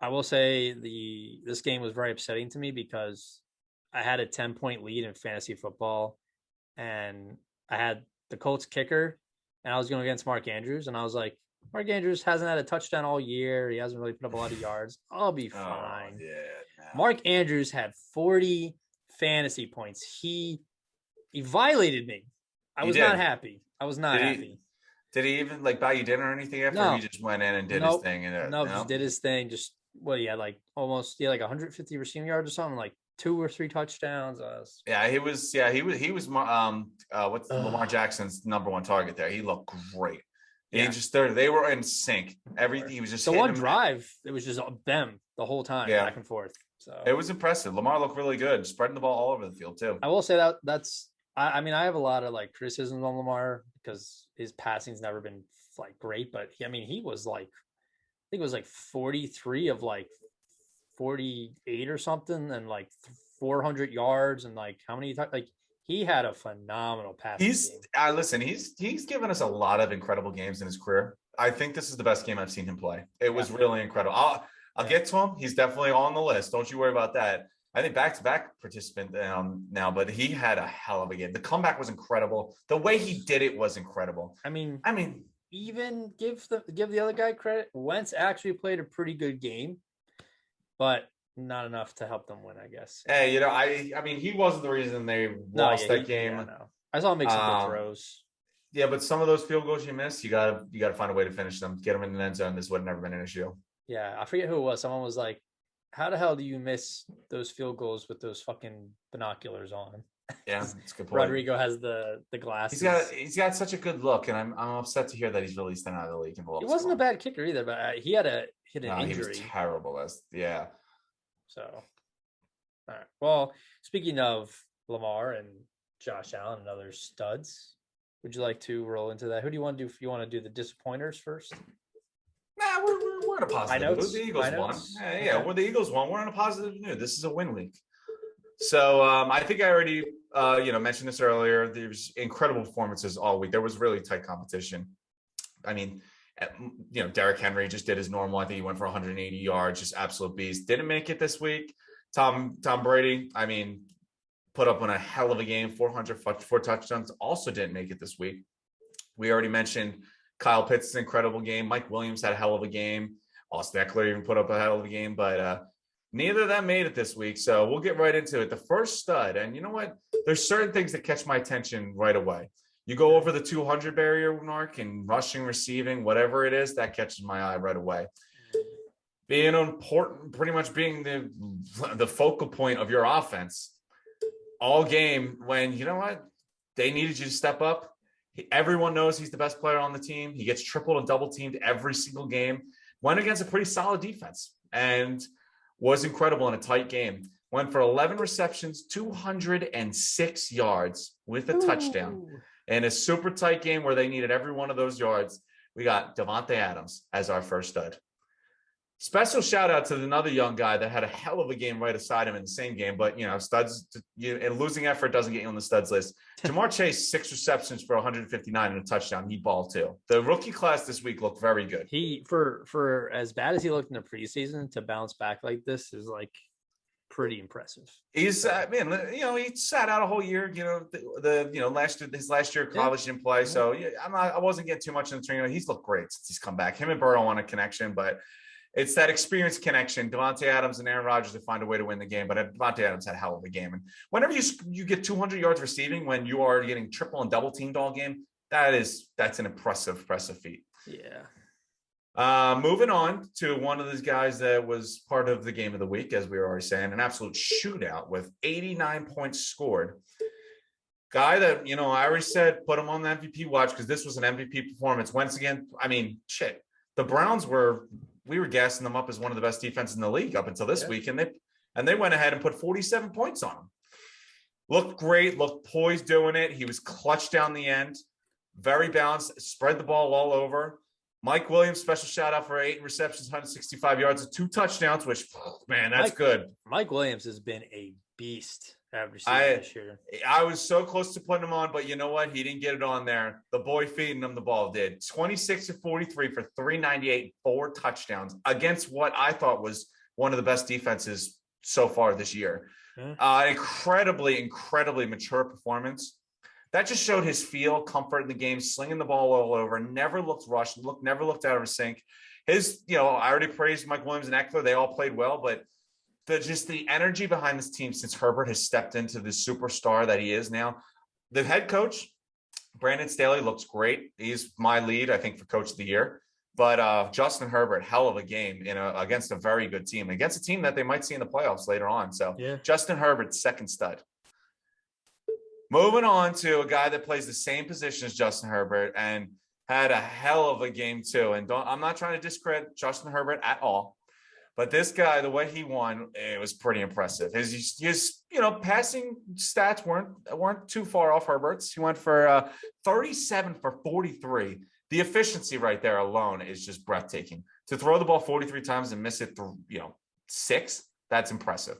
will say this game was very upsetting to me because I had a 10-point lead in fantasy football, and I had the Colts kicker, and I was going against Mark Andrews, and I was like, Mark Andrews hasn't had a touchdown all year. He hasn't really put up a lot of yards. I'll be fine. Mark Andrews had 40 fantasy points. He violated me. I was not happy. Did he even like buy you dinner or anything after? No. Or he just went in and did his thing? Just did his thing. Just he had like almost like 150 receiving yards or something, like 2 or 3 touchdowns. He was what's Lamar Jackson's number 1 target there. He looked great. Yeah. They were in sync. Everything he was just the one drive. It was just them the whole time, back and forth. So it was impressive. Lamar looked really good, spreading the ball all over the field too. I will say that's. I mean, I have a lot of like criticisms on Lamar because his passing's never been like great, but he was like, I think it was like 43 of like 48 or something, and like 400 yards, and like how many like. He had a phenomenal pass. He's given us a lot of incredible games in his career. I think this is the best game I've seen him play. It was really incredible. I'll get to him. He's definitely on the list. Don't you worry about that. I think back-to-back participant now, but he had a hell of a game. The comeback was incredible. The way he did it was incredible. I mean, even give the other guy credit. Wentz actually played a pretty good game, but not enough to help them win, I guess. Hey, I mean, he wasn't the reason they lost that game. Yeah, no. I saw him make some good throws. Yeah, but some of those field goals you missed, you gotta find a way to finish them, get them in the end zone. This would have never been an issue. Yeah, I forget who it was. Someone was like, "How the hell do you miss those field goals with those fucking binoculars on?" Yeah, that's a good point. Rodrigo has the glasses. He's got such a good look, and I'm upset to hear that he's released out of the league. He wasn't a bad kicker either, but he had an injury. He was terrible. So, all right. Well, speaking of Lamar and Josh Allen and other studs, would you like to roll into that? Who do you want to do? If you want to do the disappointers first? Nah, in a positive mood. The Eagles won. Yeah, Okay. well, the Eagles won. We're in a positive mood. This is a win week. So I think I already mentioned this earlier. There's incredible performances all week. There was really tight competition. I mean, Derrick Henry just did his normal. I think he went for 180 yards, just absolute beast. Didn't make it this week. Tom Brady, I mean, put up on a hell of a game, 404 touchdowns. Also didn't make it this week. We already mentioned Kyle Pitts' incredible game. Mike Williams had a hell of a game. Austin Eckler even put up a hell of a game, but neither of them made it this week. So we'll get right into it. The first stud, and you know what? There's certain things that catch my attention right away. You go over the 200 barrier mark and rushing, receiving, whatever it is, that catches my eye right away. Being important, pretty much being the focal point of your offense all game when, you know what? They needed you to step up. Everyone knows he's the best player on the team. He gets tripled and double teamed every single game. Went against a pretty solid defense and was incredible in a tight game. Went for 11 receptions, 206 yards with a touchdown. In a super tight game where they needed every one of those yards, we got Davonte Adams as our first stud. Special shout out to another young guy that had a hell of a game right aside him in the same game, but studs and losing effort doesn't get you on the studs list. Jamar Chase, 6 receptions for 159 and a touchdown. He balled too. The rookie class this week looked very good. He for as bad as he looked in the preseason, to bounce back like this is like pretty impressive. He's he sat out a whole year. His last year of college didn't play, so I wasn't getting too much in the training. He's looked great since he's come back. Him and Burrow want a connection, but it's that experience connection. Davonte Adams and Aaron Rodgers to find a way to win the game, but Davonte Adams had a hell of a game. And whenever you get 200 yards receiving when you are getting triple and double teamed all game, that's an impressive feat. Yeah. Moving on to one of those guys that was part of the game of the week, as we were already saying, an absolute shootout with 89 points scored. Guy that, I already said, put him on the MVP watch because this was an MVP performance. Once again, the Browns we were gassing them up as one of the best defenses in the league up until this week, and they went ahead and put 47 points on him. Looked great, looked poised doing it. He was clutch down the end, very balanced, spread the ball all over. Mike Williams, special shout out for 8 receptions, 165 yards, and 2 touchdowns, which, man, that's good. Mike Williams has been a beast every season this year. I was so close to putting him on, but you know what? He didn't get it on there. The boy feeding him the ball did. 26 of 43 for 398, 4 touchdowns against what I thought was one of the best defenses so far this year. Incredibly mature performance. That just showed his feel, comfort in the game, slinging the ball all over, never looked rushed, never looked out of sync. I already praised Mike Williams and Eckler. They all played well, but the energy behind this team since Herbert has stepped into the superstar that he is now. The head coach, Brandon Staley, looks great. He's my lead, I think, for coach of the year. But Justin Herbert, hell of a game against a very good team, against a team that they might see in the playoffs later on. So Justin Herbert, second stud. Moving on to a guy that plays the same position as Justin Herbert and had a hell of a game too. And I'm not trying to discredit Justin Herbert at all. But this guy, the way he won, it was pretty impressive. His passing stats weren't too far off Herbert's. He went for 37 for 43. The efficiency right there alone is just breathtaking. To throw the ball 43 times and miss it, 6, that's impressive.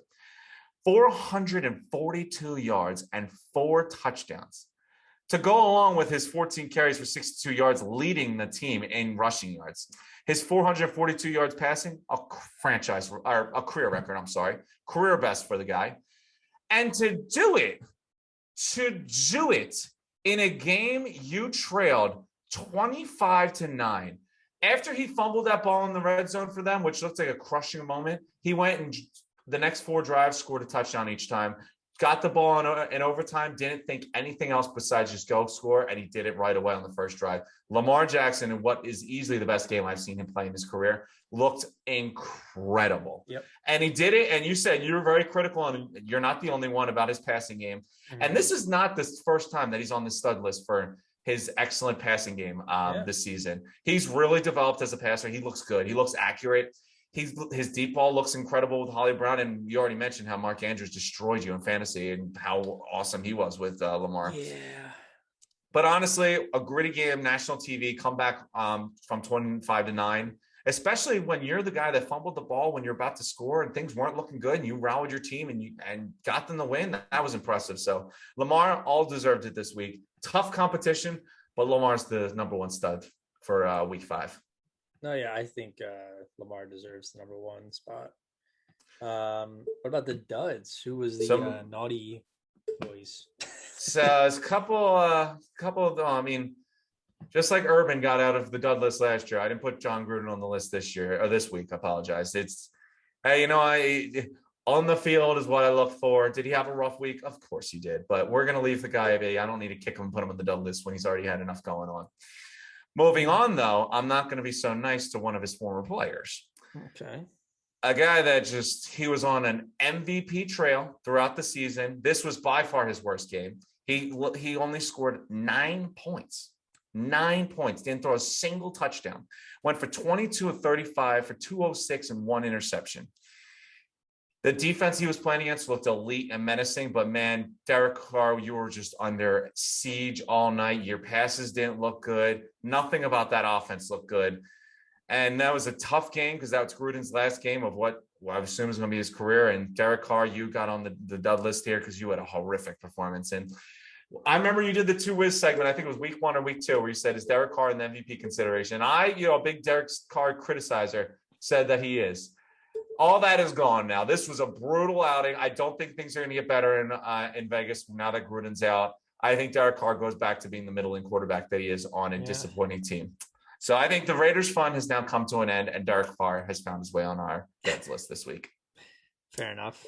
442 yards and 4 touchdowns. To go along with his 14 carries for 62 yards, leading the team in rushing yards. His 442 yards passing, a career record, career best for the guy. And to do it in a game you trailed 25-9. After he fumbled that ball in the red zone for them, which looked like a crushing moment, he went and the next 4 drives scored a touchdown each time. Got the ball in overtime, didn't think anything else besides just go score, and he did it right away on the first drive. Lamar Jackson, in what is easily the best game I've seen him play in his career, looked incredible. Yep. And he did it, and you said you were very critical, and you're not the only one about his passing game. Mm-hmm. And this is not the first time that he's on the stud list for his excellent passing game this season. He's really developed as a passer. He looks good. He looks accurate. His deep ball looks incredible with Holly Brown, and you already mentioned how Mark Andrews destroyed you in fantasy and how awesome he was with Lamar. Yeah. But honestly, a gritty game, national TV, comeback from 25-9. especially when you're the guy that fumbled the ball when you're about to score and things weren't looking good and you rallied your team and got them the win. That was impressive. So Lamar all deserved it this week. Tough competition, but Lamar's the number one stud for week 5. No, yeah, I think Lamar deserves the number 1 spot. What about the duds? Who was the naughty boys? So it's a couple of them. I mean, just like Urban got out of the dud list last year, I didn't put John Gruden on the list this week. I apologize. It's, hey, on the field is what I look for. Did he have a rough week? Of course he did. But we're going to leave the guy be. I don't need to kick him and put him on the dud list when he's already had enough going on. Moving on, though, I'm not going to be so nice to one of his former players. Okay. A guy that he was on an MVP trail throughout the season. This was by far his worst game. He only scored 9 points. 9 points. Didn't throw a single touchdown. Went for 22 of 35 for 206 and 1 interception. The defense he was playing against looked elite and menacing, but man, Derek Carr, you were just under siege all night. Your passes didn't look good. Nothing about that offense looked good. And that was a tough game because that was Gruden's last game of what I assume is going to be his career. And Derek Carr, you got on the dud list here because you had a horrific performance. And I remember you did the 2 Wiz segment. I think it was week 1 or week 2 where you said, is Derek Carr in the MVP consideration? I, a big Derek Carr criticizer, said that he is. All that is gone now. This was a brutal outing. I don't think things are going to get better in Vegas now that Gruden's out. I think Derek Carr goes back to being the middling quarterback that he is on a disappointing team. So I think the Raiders' fun has now come to an end, and Derek Carr has found his way on our deads list this week. Fair enough.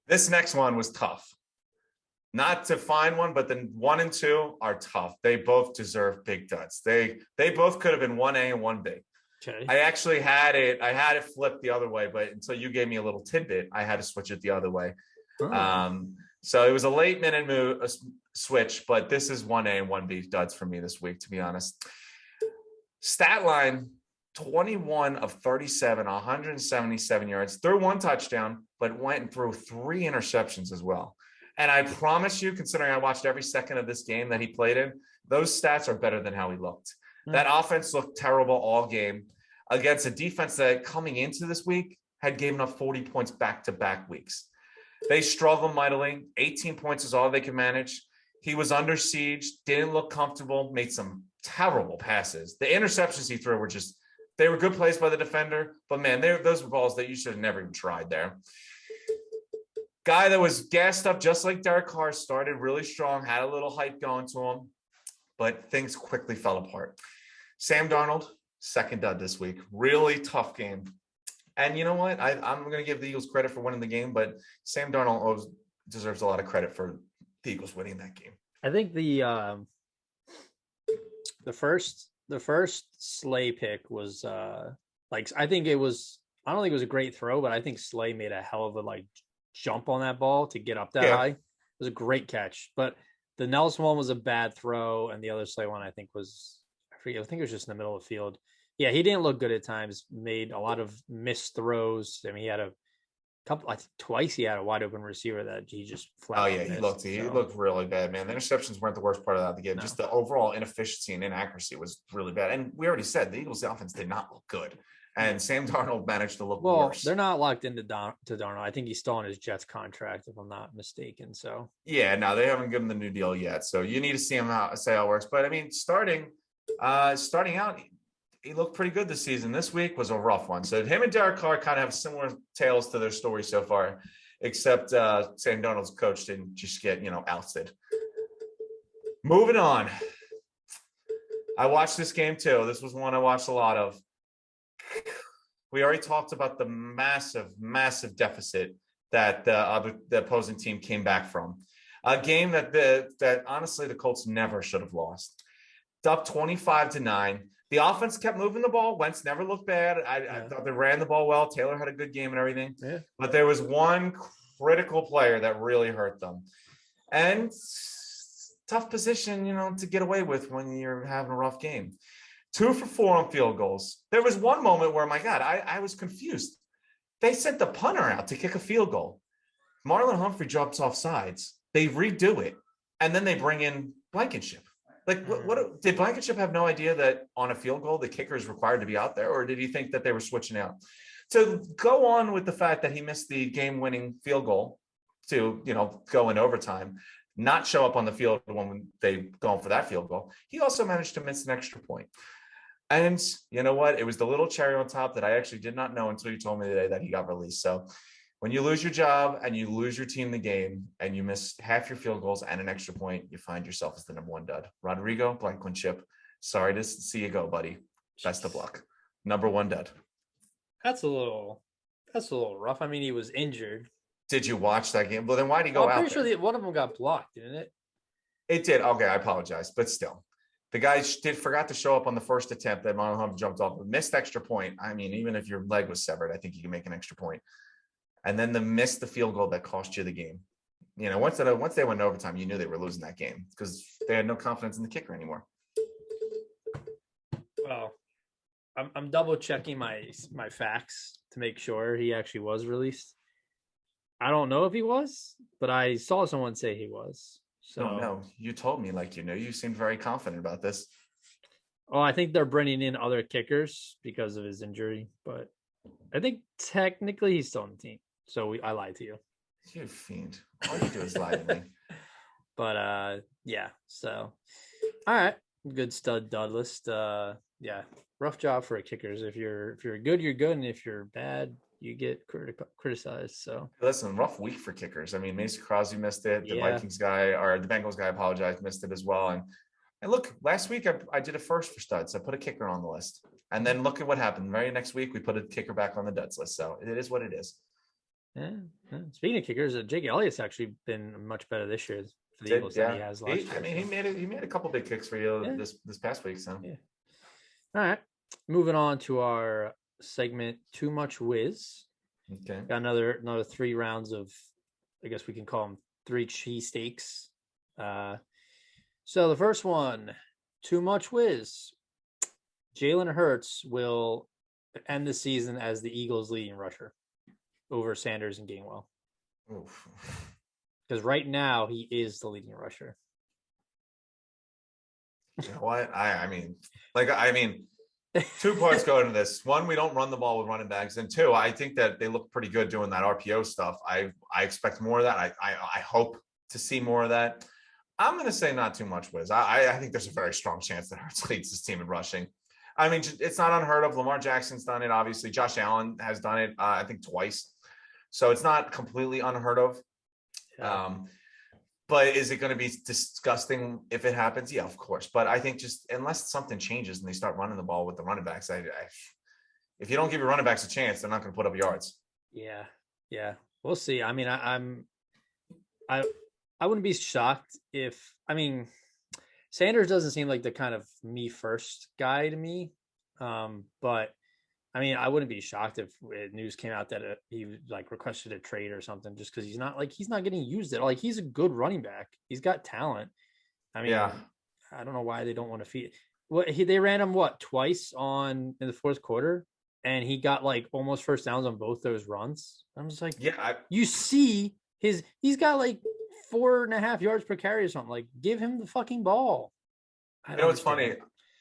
This next one was tough. Not to find one, but then 1 and 2 are tough. They both deserve big duds. They both could have been 1A and 1B. Okay. I actually had it flipped the other way, but until you gave me a little tidbit, I had to switch it the other way. Oh. So it was a late minute switch, but this is 1A and 1B duds for me this week, to be honest. Stat line, 21 of 37, 177 yards, threw 1 touchdown, but went and threw 3 interceptions as well. And I promise you, considering I watched every second of this game that he played in, those stats are better than how he looked. That offense looked terrible all game against a defense that coming into this week had given up 40 points back-to-back weeks. They struggled mightily. 18 points is all they could manage. He was under siege, didn't look comfortable, made some terrible passes. The interceptions he threw they were good plays by the defender, but man, those were balls that you should have never even tried there. Guy that was gassed up just like Derek Carr, started really strong, had a little hype going to him, but things quickly fell apart. Sam Darnold, second dud this week. Really tough game. And you know what? I'm going to give the Eagles credit for winning the game, but Sam Darnold deserves a lot of credit for the Eagles winning that game. I think the first Slay pick was I don't think it was a great throw, but I think Slay made a hell of a jump on that ball to get up that high. It was a great catch. But the Nelson one was a bad throw, and the other Slay one I think it was just in the middle of the field. Yeah, he didn't look good at times, made a lot of missed throws. I mean, he had twice he had a wide open receiver that he just flat. Oh yeah, he looked really bad, man. The interceptions weren't the worst part of the game. No. Just the overall inefficiency and inaccuracy was really bad. And we already said the Eagles' offense did not look good. And Sam Darnold managed to look worse. They're not locked into Darnold. I think he's still on his Jets contract, if I'm not mistaken. So yeah, no, they haven't given the new deal yet. So you need to see him say how it works. But I mean, starting out, he looked pretty good this season. This week was a rough one. So him and Derek Carr kind of have similar tales to their story so far, except Sam Darnold's coach didn't just get, ousted. Moving on. I watched this game too. This was one I watched a lot of. We already talked about the massive, massive deficit that the opposing team came back from. A game that honestly the Colts never should have lost. Up 25-9. The offense kept moving the ball. Wentz never looked bad. I thought they ran the ball well. Taylor had a good game and everything. Yeah. But there was one critical player that really hurt them. And tough position, to get away with when you're having a rough game. 2 for 4 on field goals. There was one moment where, my God, I was confused. They sent the punter out to kick a field goal. Marlon Humphrey drops off sides. They redo it. And then they bring in Blankenship. Like, what did Blankenship have no idea that on a field goal the kicker is required to be out there, or did he think that they were switching out? To go on with the fact that he missed the game-winning field goal to go in overtime, not show up on the field when they go for that field goal. He also managed to miss an extra point. And you know what? It was the little cherry on top that I actually did not know until you told me today that he got released. So when you lose your job and you lose your team the game and you miss half your field goals and an extra point, you find yourself as the number one dud. Rodrigo Blankenship, sorry to see you go, buddy. Best of luck. Number one dud. That's a little rough. I mean, he was injured. Did you watch that game? Well, then why did he go out? I'm pretty sure one of them got blocked, didn't it? It did. Okay, I apologize, but still. The guy forgot to show up on the first attempt that Monaghan jumped off. Missed extra point. I mean, even if your leg was severed, I think you can make an extra point. And then missed the field goal that cost you the game. Once they went to overtime, you knew they were losing that game because they had no confidence in the kicker anymore. Well, I'm double checking my facts to make sure he actually was released. I don't know if he was, but I saw someone say he was. So no, you told me you seemed very confident about this. Oh, I think they're bringing in other kickers because of his injury, but I think technically he's still on the team. So I lied to you. You fiend. All you do is lie to me. But yeah. So all right. Good stud dud list. Yeah. Rough job for kickers. If you're good, you're good. And if you're bad, you get criticized. So listen, rough week for kickers. I mean, Mason Crosby missed it. The Vikings guy or the Bengals guy, missed it as well. And look, last week I did a first for studs. I put a kicker on the list. And then look at what happened. Very next week we put a kicker back on the duds list. So it is what it is. Yeah. Speaking of kickers, Jake Elliott's actually been much better this year for the Eagles than he has last year. I mean, he made a couple big kicks for you this past week. So yeah. All right. Moving on to our segment, Too Much Whiz. Okay. Got another 3 rounds of, I guess we can call them 3 cheesesteaks. So the first one, Too Much Whiz. Jalen Hurts will end the season as the Eagles' leading rusher over Sanders and Gainwell. Because right now he is the leading rusher. You know what? I mean, 2 parts go into this. One, we don't run the ball with running backs, and 2, I think that they look pretty good doing that RPO stuff. I expect more of that. I hope to see more of that. I'm going to say not too much, Wiz. I think there's a very strong chance that Hurts leads this team in rushing. I mean, it's not unheard of. Lamar Jackson's done it, obviously. Josh Allen has done it, I think, twice. So it's not completely unheard of. Yeah. But is it going to be disgusting if it happens? Yeah, of course. But I think just unless something changes and they start running the ball with the running backs, if you don't give your running backs a chance, they're not going to put up yards. Yeah. We'll see. I mean, I wouldn't be shocked if, Sanders doesn't seem like the kind of me first guy to me. But I mean, I wouldn't be shocked if news came out that he requested a trade or something, just because he's not getting used at all. He's a good running back. He's got talent. I mean, yeah. I don't know why they don't want to feed. They ran him twice in the fourth quarter, and he got almost first downs on both those runs. I'm just you see he's got 4.5 yards per carry or something. Give him the fucking ball. It's funny.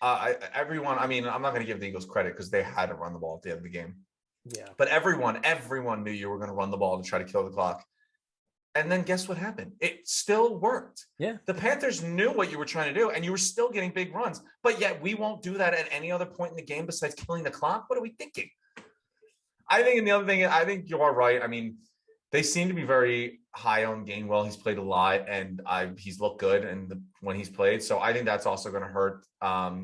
Everyone, I'm not going to give the Eagles credit because they had to run the ball at the end of the game. Yeah. But everyone knew you were going to run the ball to try to kill the clock. And then guess what happened? It still worked. Yeah. The Panthers knew what you were trying to do, and you were still getting big runs. But yet we won't do that at any other point in the game besides killing the clock. What are we thinking? I think you are right. I mean, they seem to be very high on Gainwell. He's played a lot, and he's looked good when he's played. So I think that's also going to hurt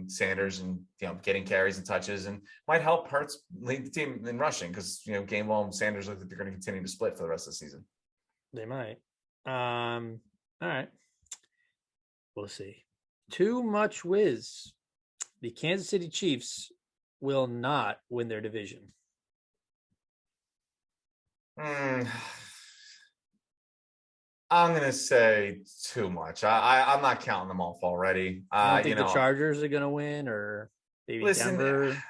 Sanders and getting carries and touches, and might help Hurts lead the team in rushing because Gainwell and Sanders look like they're going to continue to split for the rest of the season. They might. All right. We'll see. Too much whiz. The Kansas City Chiefs will not win their division. I'm going to say too much. I'm not counting them off already. I think the Chargers are going to win, or maybe Denver.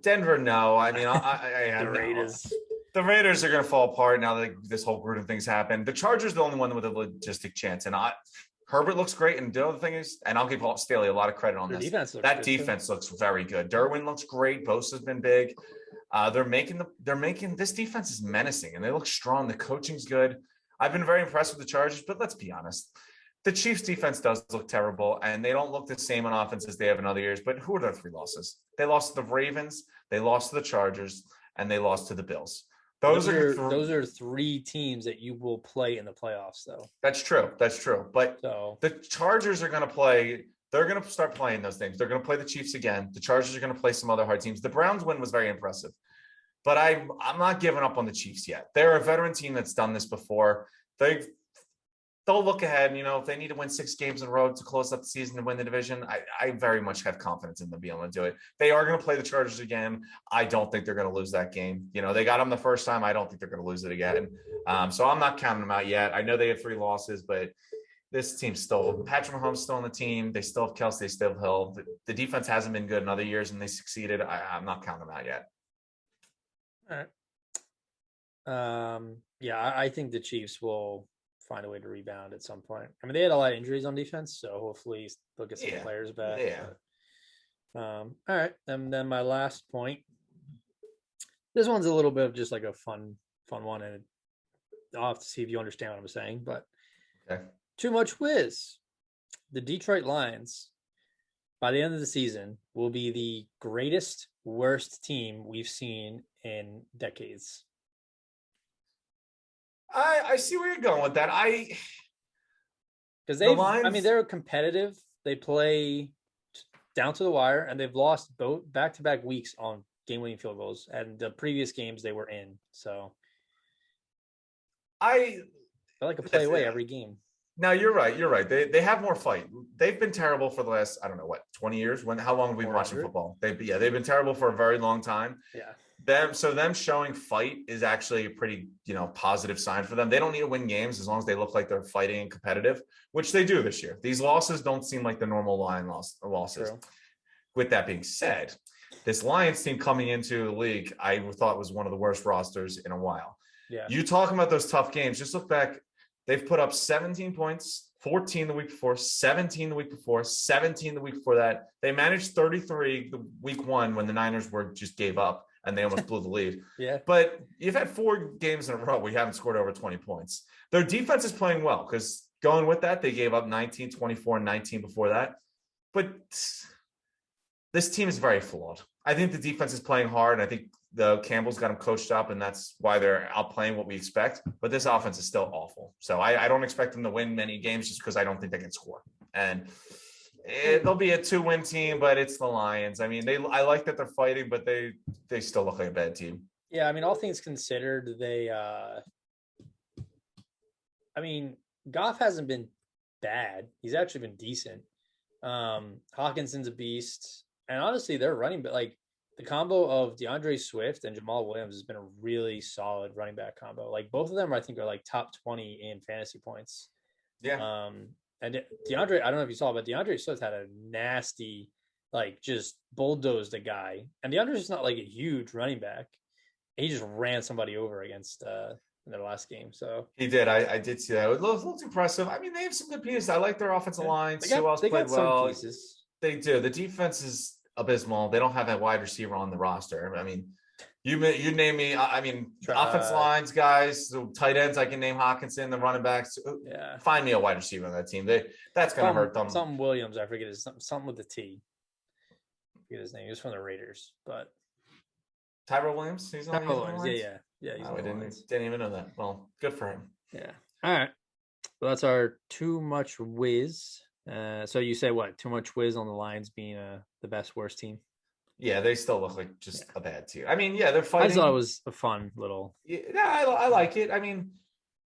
Denver, no. I mean, the Raiders. The Raiders are going to fall apart now that this whole Gruden thing's happened. The Chargers are the only one with a logistic chance. And Herbert looks great, and the other thing is, and I'll give Staley a lot of credit on Their this. defense looks That good, defense looks very good. Derwin looks great. Bosa's been big. They're making this defense is menacing, and they look strong. The coaching's good. I've been very impressed with the Chargers, but let's be honest. The Chiefs defense does look terrible, and they don't look the same on offense as they have in other years. But who are their 3 losses? They lost to the Ravens, they lost to the Chargers, and they lost to the Bills. Those are 3 teams that you will play in the playoffs, though. That's true. But the Chargers are going to play. They're going to start playing those things. They're going to play the Chiefs again. The Chargers are going to play some other hard teams. The Browns win was very impressive, but I'm not giving up on the Chiefs yet. They're a veteran team that's done this before. They'll look ahead. And, if they need to win 6 games in a row to close up the season and win the division, I very much have confidence in them being able to do it. They are going to play the Chargers again. I don't think they're going to lose that game. They got them the first time. I don't think they're going to lose it again. So I'm not counting them out yet. I know they have 3 losses, but this team's still, Patrick Mahomes still on the team. They still have Kelsey, they still have Hill. The defense hasn't been good in other years, and they succeeded. I'm not counting them out yet. All right. Yeah, I think the Chiefs will find a way to rebound at some point. I mean, they had a lot of injuries on defense, so hopefully they'll get some players back. Yeah. All right. And then my last point. This one's a little bit of just like a fun one, and I'll have to see if you understand what I'm saying, but okay. Too much whiz. The Detroit Lions, by the end of the season, will be the greatest, worst team we've seen in decades. I see where you're going with that. Because they're competitive. They play down to the wire, and they've lost both back-to-back weeks on game-winning field goals. And the previous games they were in, so I feel like a play away every game. No, you're right. They have more fight. They've been terrible for the last, 20 years. How long have we been watching football? They've been terrible for a very long time. Yeah. Them showing fight is actually a pretty, positive sign for them. They don't need to win games as long as they look like they're fighting and competitive, which they do this year. These losses don't seem like the normal losses. True. With that being said, this Lions team coming into the league, I thought was one of the worst rosters in a while. Yeah. You talking about those tough games, just look back. They've put up 17 points, 14 the week before, 17 the week before, 17 the week before that. They managed 33 the week 1 when the Niners just gave up and they almost blew the lead. Yeah. But you've had 4 games in a row where you haven't scored over 20 points. Their defense is playing well because going with that, they gave up 19, 24, and 19 before that. But this team is very flawed. I think the defense is playing hard, and I think the Campbell's got them coached up, and that's why they're outplaying what we expect. But this offense is still awful. So I don't expect them to win many games just because I don't think they can score. And they'll be a 2-win team, but it's the Lions. I mean, I like that they're fighting, but they still look like a bad team. Yeah, I mean, all things considered, Goff hasn't been bad. He's actually been decent. Hawkinson's a beast. And honestly, they're running, but like the combo of DeAndre Swift and Jamal Williams has been a really solid running back combo. Like both of them, I think, are like top 20 in fantasy points. Yeah. And DeAndre, I don't know if you saw, but DeAndre Swift had a nasty, like just bulldozed a guy. And DeAndre's just not like a huge running back. He just ran somebody over against in their last game. So he did. I did see that. It looked impressive. I mean, they have some good pieces. I like their offensive line. They got played well. Pieces. They do. The defense is abysmal. They don't have that wide receiver on the roster. I mean, you name me. I mean, offensive lines guys, the tight ends. I can name Hawkinson, the running backs. Yeah, find me a wide receiver on that team. That's going to hurt them. Something Williams. I forget his something with the T. I forget his name. He was from the Raiders, but Tyrell Williams. He's on Tyrell Williams. Yeah. I didn't even know that. Well, good for him. Yeah. All right. Well, that's our too much whiz. So you say what? Too much whiz on the Lions being the best worst team? Yeah, they still look like just a bad team. I mean, yeah, they're fighting. I thought it was a fun little. Yeah, I like it. I mean,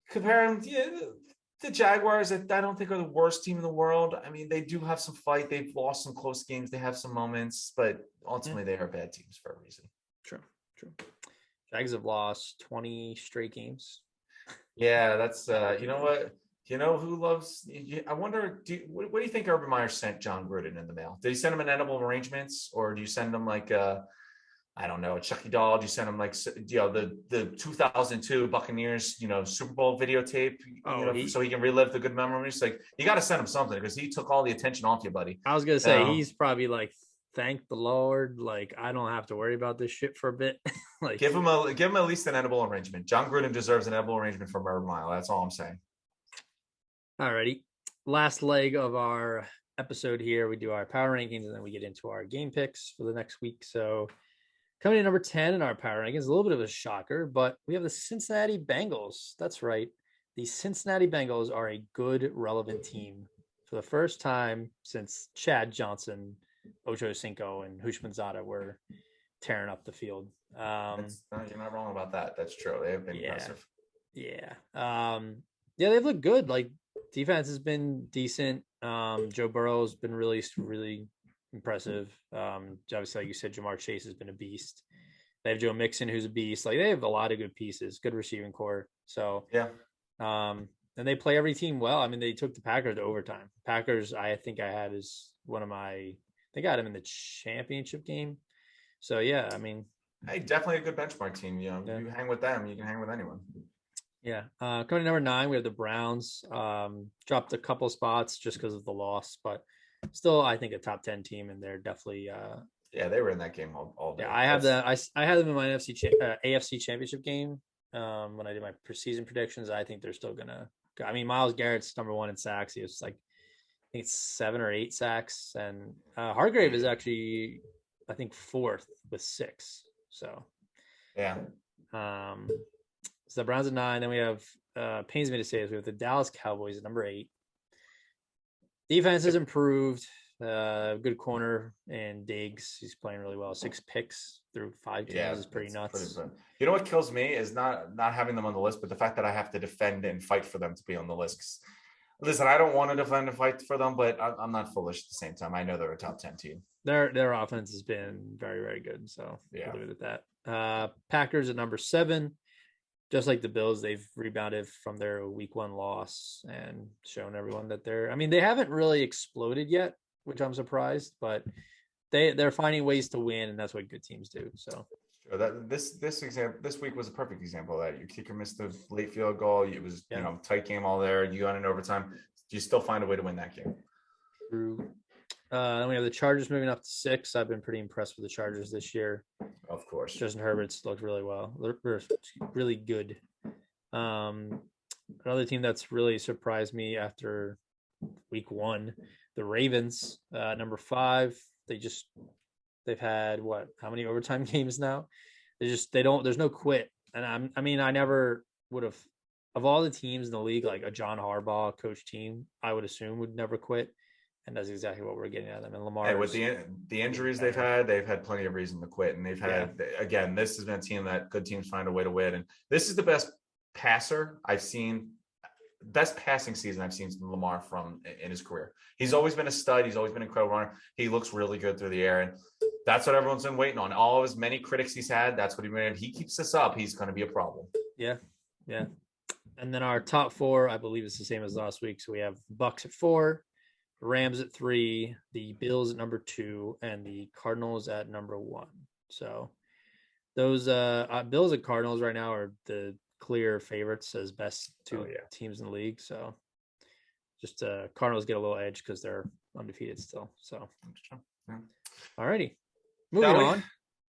comparing the Jaguars, I don't think are the worst team in the world. I mean, they do have some fight. They've lost some close games. They have some moments, but ultimately they are bad teams for a reason. True. Jags have lost 20 straight games. Yeah, that's you know what. You know who loves? I wonder. What do you think Urban Meyer sent John Gruden in the mail? Did he send him an edible arrangements, or do you send him like I don't know, Chucky Doll. You send him like, the 2002 Buccaneers, Super Bowl videotape, so he can relive the good memories. Like, you got to send him something because he took all the attention off you, buddy. I was gonna say he's probably like, thank the Lord, like I don't have to worry about this shit for a bit. Like, give him at least an edible arrangement. John Gruden deserves an edible arrangement from Urban Mile. That's all I'm saying. Alrighty, last leg of our episode here. We do our power rankings and then we get into our game picks for the next week. So. Coming in number 10 in our power rankings, a little bit of a shocker, but we have the Cincinnati Bengals. That's right. The Cincinnati Bengals are a good, relevant team for the first time since Chad Johnson, Ocho Cinco, and Hushmanzada were tearing up the field. You're not wrong about that. That's true. They have been impressive. Yeah. They've looked good. Like, defense has been decent. Joe Burrow's been really, really impressive. Obviously, like you said, Jamar Chase has been a beast. They have Joe Mixon, who's a beast. Like, they have a lot of good pieces, good receiving core. So and they play every team well. I mean, they took the Packers to overtime. Packers, I think I had as one of my. I think I had them in the championship game. So yeah, I mean, hey, definitely a good benchmark team. You hang with them, you can hang with anyone. Yeah. Coming to number 9, we have the Browns. Dropped a couple spots just because of the loss, but. Still, I think a top 10 team, and they're definitely. They were in that game all day. Yeah, I had them in my AFC Championship game when I did my preseason predictions. I think they're still gonna. I mean, Myles Garrett's number 1 in sacks. He was like, I think it's 7 or 8 sacks, and Hargrave is actually, I think, 4th with 6. So. Yeah. So the Browns at 9. Then we have pains me to say this. We have the Dallas Cowboys at number 8. Defense has improved. Good corner and Diggs. He's playing really well. 6 picks through 5 games is pretty nuts. You know what kills me is not having them on the list, but the fact that I have to defend and fight for them to be on the list. Listen, I don't want to defend and fight for them, but I'm not foolish at the same time. I know they're a top 10 team. Their offense has been very, very good. So we'll leave it at that. Packers at number 7. Just like the Bills, they've rebounded from their week 1 loss and shown everyone that they haven't really exploded yet, which I'm surprised, but they're finding ways to win, and that's what good teams do. So this week was a perfect example of that. Your kicker missed the late field goal. It was tight game all there. You got in overtime. You still find a way to win that game. True. Then we have the Chargers moving up to 6. I've been pretty impressed with the Chargers this year. Of course. Justin Herbert's looked really well. They're really good. Another team that's really surprised me after week 1, the Ravens, number 5. They've had how many overtime games now? There's no quit. And I never would have, of all the teams in the league, like a John Harbaugh coach team, I would assume would never quit. And that's exactly what we're getting out of them. And Lamar, with the injuries they've had plenty of reason to quit. And they've had, again, this has been a team that good teams find a way to win. And this is the best passer I've seen, best passing season I've seen from Lamar in his career. He's always been a stud. He's always been an incredible runner. He looks really good through the air. And that's what everyone's been waiting on. All of his many critics he's had, that's what if he keeps this up, he's going to be a problem. Yeah. Yeah. And then our top 4, I believe it's the same as last week. So we have Bucks at 4. Rams at 3, the Bills at number 2, and the Cardinals at number 1. So those Bills and Cardinals right now are the clear favorites as best 2 teams in the league. So just Cardinals get a little edge because they're undefeated still. So all righty, moving on.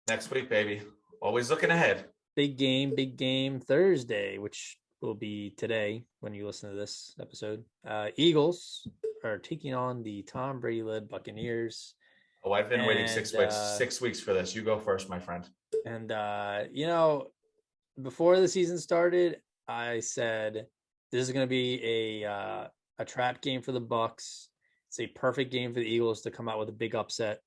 Next week, baby. Always looking ahead. Big game Thursday, which will be today when you listen to this episode. Eagles are taking on the Tom Brady-led Buccaneers. Oh, I've been waiting 6 weeks for this. You go first, my friend. And before the season started, I said this is going to be a trap game for the Bucs. It's a perfect game for the Eagles to come out with a big upset.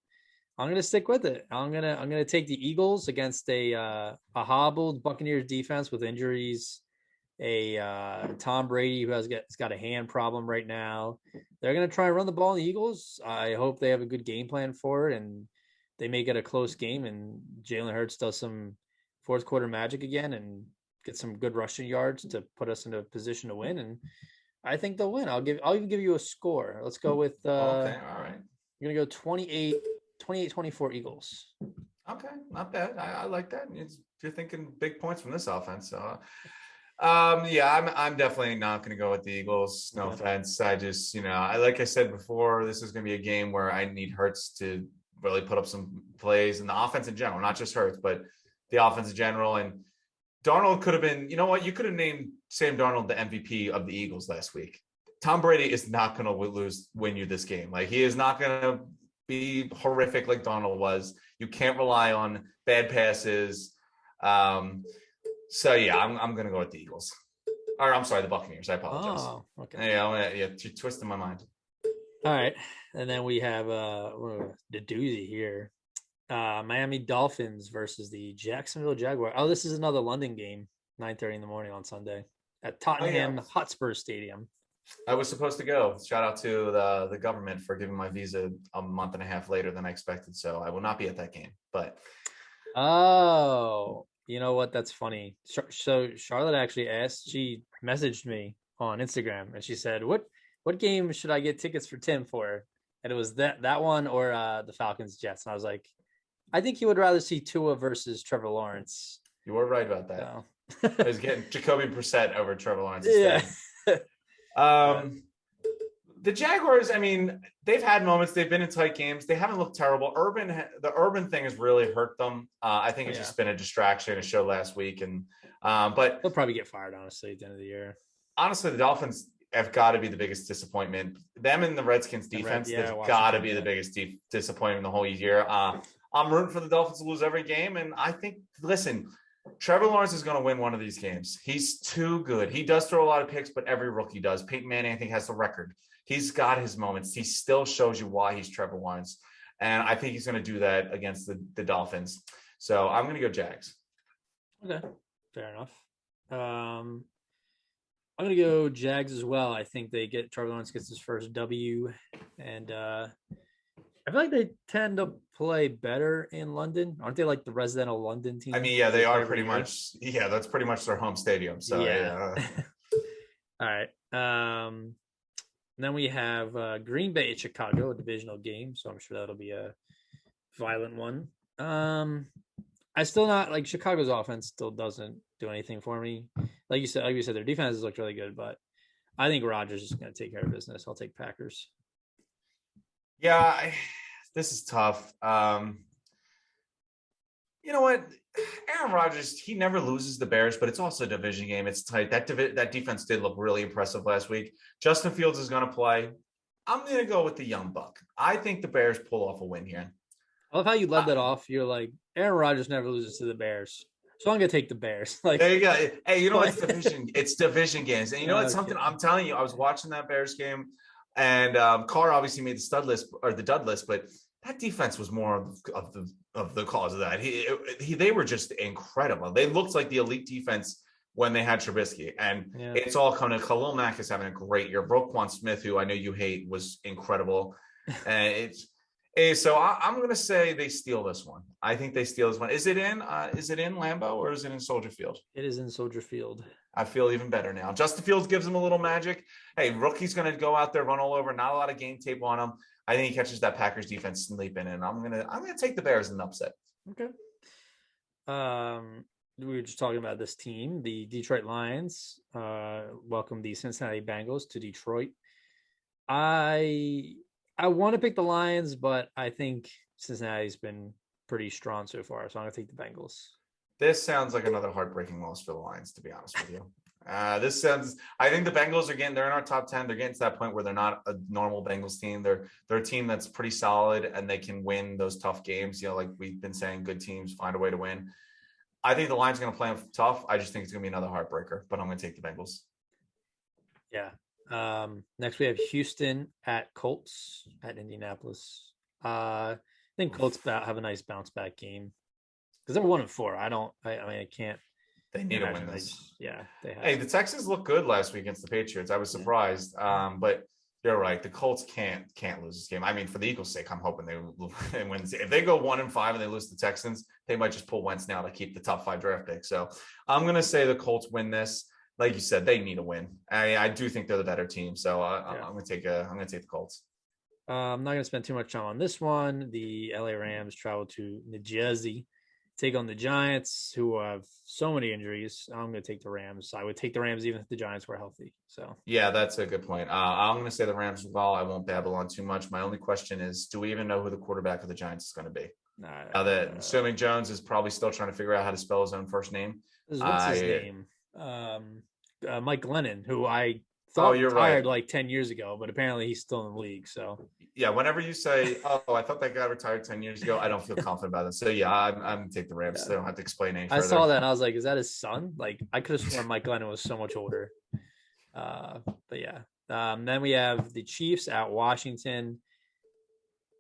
I'm going to stick with it. I'm going to take the Eagles against a hobbled Buccaneers defense with injuries. Tom Brady who has got a hand problem right now. They're going to try and run the ball in the Eagles. I hope they have a good game plan for it and they make it a close game and Jalen Hurts does some fourth quarter magic again and get some good rushing yards to put us into a position to win. And I think they'll win. I'll even give you a score. Let's go with okay, all right. I'm going to go 28-24 Eagles. Okay, not bad. I like that. You're thinking big points from this offense. So, yeah, I'm definitely not going to go with the Eagles. No offense. I just, like I said before, this is going to be a game where I need Hurts to really put up some plays, and the offense in general, not just Hurts, but the offense in general. And Darnold could have been, you know what? You could have named Sam Darnold the MVP of the Eagles last week. Tom Brady is not going to win you this game. Like, he is not going to be horrific like Darnold was. You can't rely on bad passes. So yeah, I'm going to go with the Eagles. Or I'm sorry, the Buccaneers. I apologize. Oh, okay. Yeah, you're twisting my mind. All right, and then we have the doozy here. Miami Dolphins versus the Jacksonville Jaguar. Oh, this is another London game, 9:30 in the morning on Sunday at Tottenham Hotspur Stadium. I was supposed to go. Shout out to the government for giving my visa a month and a half later than I expected. So I will not be at that game. But you know what? That's funny. So Charlotte actually asked. She messaged me on Instagram and she said, "What game should I get tickets for Tim for?" And it was that one or the Falcons Jets. And I was like, I think he would rather see Tua versus Trevor Lawrence. You were right about that. So. I was getting Jacoby Brissett over Trevor Lawrence instead. Yeah. The Jaguars, I mean, they've had moments. They've been in tight games. They haven't looked terrible. The Urban thing has really hurt them. I think it's just been a distraction. It showed last week, but they'll probably get fired, honestly, at the end of the year. Honestly, the Dolphins have got to be the biggest disappointment. Them and the Redskins defense, they've got to be the biggest disappointment the whole year. I'm rooting for the Dolphins to lose every game, and I think, listen, Trevor Lawrence is going to win one of these games. He's too good. He does throw a lot of picks, but every rookie does. Peyton Manning, I think, has the record. He's got his moments. He still shows you why he's Trevor Lawrence, and I think he's going to do that against the Dolphins. So I'm going to go Jags. Okay, fair enough. I'm going to go Jags as well. I think Trevor Lawrence gets his first W, and I feel like they tend to play better in London. Aren't they like the residential London team? I mean, yeah, they are pretty much. Yeah, that's pretty much their home stadium. So yeah. All right. And then we have Green Bay at Chicago, a divisional game. So I'm sure that'll be a violent one. I still not like Chicago's offense still doesn't do anything for me. Like you said, their defense has looked really good, but I think Rodgers is going to take care of business. I'll take Packers. Yeah, this is tough. You know what? Aaron Rodgers, he never loses the Bears, but it's also a division game. It's tight. That defense did look really impressive last week. Justin Fields is going to play. I'm going to go with the young buck. I think the Bears pull off a win here. I love how you led that off. You're like, Aaron Rodgers never loses to the Bears. So I'm going to take the Bears. Like, there you go. Hey, you know what? It's division games. And you know what's something I'm telling you, I was watching that Bears game, and Carr obviously made the dud list, but that defense was more of the cause of that. They were just incredible. They looked like the elite defense when they had Trubisky, and it's all coming. Khalil Mack is having a great year. Roquan Smith, who I know you hate, was incredible. And so I'm going to say they steal this one. I think they steal this one. Is it in Lambeau or is it in Soldier Field? It is in Soldier Field. I feel even better now. Justin Fields gives him a little magic. Hey, rookie's going to go out there, run all over. Not a lot of game tape on him. I think he catches that Packers defense sleeping, and I'm gonna take the Bears in an upset. Okay. We were just talking about this team. The Detroit Lions welcome the Cincinnati Bengals to Detroit. I want to pick the Lions, but I think Cincinnati's been pretty strong so far, so I'm gonna take the Bengals. This sounds like another heartbreaking loss for the Lions, to be honest with you. I think the Bengals they're in our top 10. They're getting to that point where they're not a normal Bengals team. They're a team that's pretty solid and they can win those tough games. You know, like we've been saying, good teams find a way to win. I think the Lions are going to play them tough. I just think it's going to be another heartbreaker, but I'm going to take the Bengals. Yeah. Next we have Houston at Colts at Indianapolis. I think Colts have a nice bounce back game because they're 1-4. I can't. They need to win this. They have. Hey, the Texans looked good last week against the Patriots. I was surprised. But you're right. The Colts can't lose this game. I mean, for the Eagles' sake, I'm hoping they win. If they go 1-5 and they lose to the Texans, they might just pull Wentz now to keep the top 5 draft pick. So I'm going to say the Colts win this. Like you said, they need a win. I do think they're the better team. So I'm going to take the Colts. I'm not going to spend too much time on this one. The LA Rams travel to New Jersey, take on the Giants, who have so many injuries. I'm going to take the Rams. I would take the Rams even if the Giants were healthy. So Yeah, that's a good point. I'm going to say the Rams as well. I won't babble on too much. My only question is, do we even know who the quarterback of the Giants is going to be? Now that assuming Jones is probably still trying to figure out how to spell his own first name. what's his name? Mike Glennon, who I Oh, thought you're retired right. like 10 years ago, but apparently he's still in the league. So Yeah, whenever you say, "Oh, I thought that guy retired 10 years ago," I don't feel confident about it. So yeah, I'm gonna take the Rams. yeah. They don't have to explain any I saw further. that and I was like, is that his son? Like I could have sworn Mike Glennon was so much older. But yeah. Then we have the Chiefs at Washington.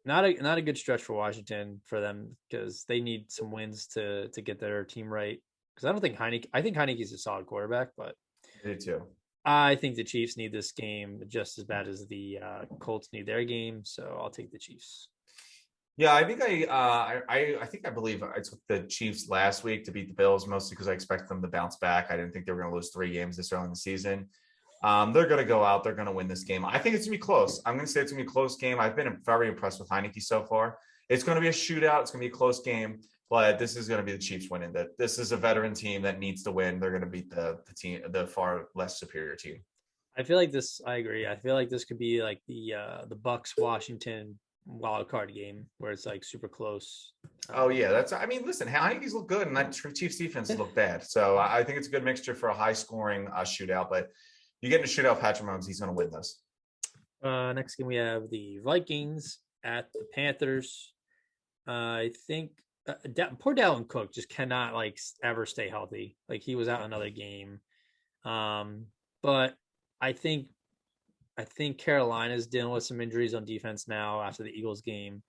Not a good stretch for Washington for them because they need some wins to get their team right. Because I think Heineke's a solid quarterback, but Me too. I think the Chiefs need this game just as bad as the Colts need their game. So I'll take the Chiefs. Yeah, I think I believe I took the Chiefs last week to beat the Bills, mostly because I expected them to bounce back. I didn't think they were going to lose 3 games this early in the season. They're going to go out. They're going to win this game. I think it's going to be close. I'm going to say it's going to be a close game. I've been very impressed with Heineke so far. It's going to be a shootout. It's going to be a close game, but this is going to be the Chiefs winning. That this is a veteran team that needs to win. They're going to beat the team, the far less superior team. I feel like this. I agree. I feel like this could be like the Bucks Washington wild card game where it's like super close. Oh yeah, that's. I mean, listen, Heineke's look good, and that Chiefs defense look bad. So I think it's a good mixture for a high scoring shootout. But you get in a shootout, Patrick Mahomes, he's going to win this. Next game we have the Vikings at the Panthers. I think poor Dalvin Cook just cannot like ever stay healthy. Like he was out another game. But I think Carolina's dealing with some injuries on defense now after the Eagles game.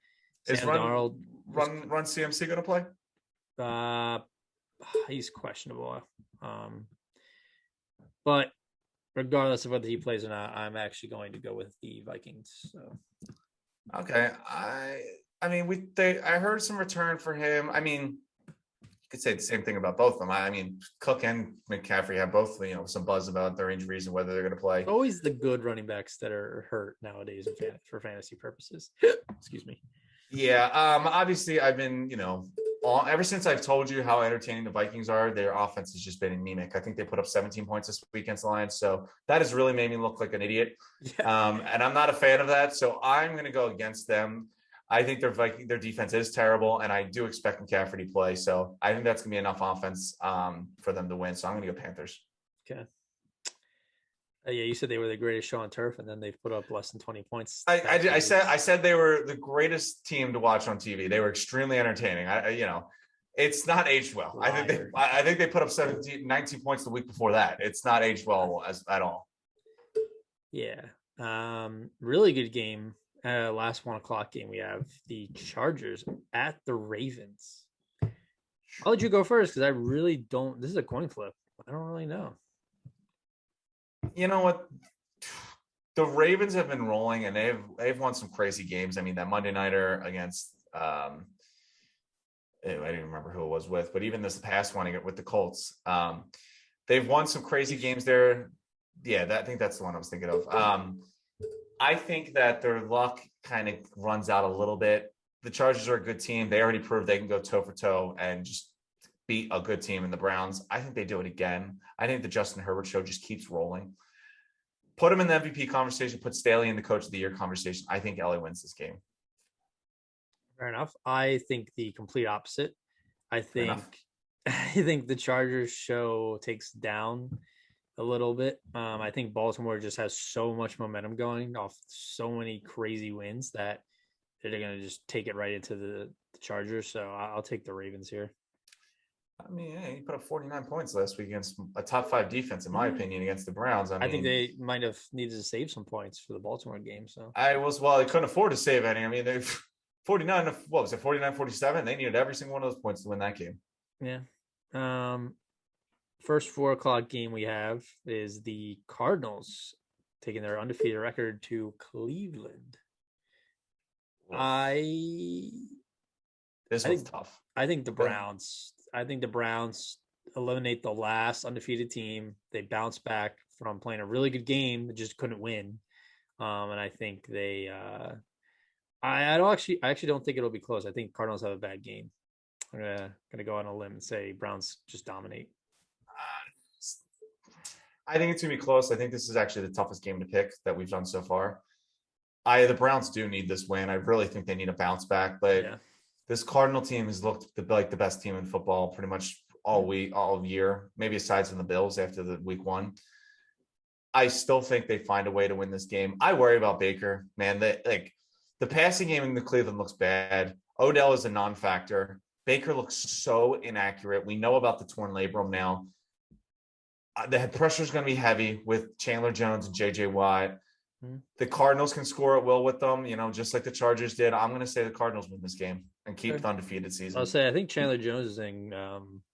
Is Sam Darnold run CMC going to play? He's questionable. But regardless of whether he plays or not, I'm actually going to go with the Vikings. So okay, I mean I heard some return for him. I mean, you could say the same thing about both of them. I mean, Cook and McCaffrey have both some buzz about their injuries and whether they're going to play. Always the good running backs that are hurt nowadays for fantasy purposes. Excuse me. Yeah, obviously I've been ever since I've told you how entertaining the Vikings are, their offense has just been anemic. I think they put up 17 points this week against the Lions. So that has really made me look like an idiot. Yeah. And I'm not a fan of that. So I'm going to go against them. I think their defense is terrible, and I do expect McCaffrey to play. So I think that's going to be enough offense for them to win. So I'm going to go Panthers. Okay. Yeah, you said they were the greatest show on turf, and then they've put up less than 20 points. I said they were the greatest team to watch on TV. They were extremely entertaining. It's not aged well. Liar. I think they put up 19 points the week before that. It's not aged well at all. Yeah. Really good game. Last 1 o'clock game, we have the Chargers at the Ravens. I'll let you go first because I really don't. This is a coin flip. I don't really know. You know what? The Ravens have been rolling, and they've won some crazy games. I mean, that Monday nighter against I didn't remember who it was with, but even this past one with the Colts, they've won some crazy games there. Yeah, I think that's the one I was thinking of. I think that their luck kind of runs out a little bit. The Chargers are a good team. They already proved they can go toe for toe and just beat a good team in the Browns. I think they do it again. I think the Justin Herbert show just keeps rolling. Put him in the MVP conversation, put Staley in the coach of the year conversation. I think LA wins this game. Fair enough. I think the complete opposite. I think the Chargers show takes down a little bit. I think Baltimore just has so much momentum going off so many crazy wins that they're going to just take it right into the Chargers. So I'll take the Ravens here. I mean, yeah, he put up 49 points last week against a top 5 defense, in my opinion, against the Browns. I think they might have needed to save some points for the Baltimore game. So they couldn't afford to save any. I mean, they 49, what was it, 49-47? They needed every single one of those points to win that game. Yeah. First 4 o'clock game we have is the Cardinals taking their undefeated record to Cleveland. This one's tough. I think the Browns eliminate the last undefeated team. They bounce back from playing a really good game, but just couldn't win. And I think they I actually don't think it'll be close. I think Cardinals have a bad game. I'm gonna go on a limb and say Browns just dominate. I think it's gonna be close. I think this is actually the toughest game to pick that we've done so far. The Browns do need this win. I really think they need a bounce back, but Yeah. this Cardinal team has looked like the best team in football pretty much all year, maybe aside from the Bills after the week one. I still think they find a way to win this game. I worry about Baker, man. The passing game in the Cleveland looks bad. Odell is a non-factor. Baker looks so inaccurate. We know about the torn labrum now. The pressure is going to be heavy with Chandler Jones and J.J. Watt. The Cardinals can score at will with them, just like the Chargers did. I'm going to say the Cardinals win this game and keep the undefeated season. I'll say I think Chandler Jones is in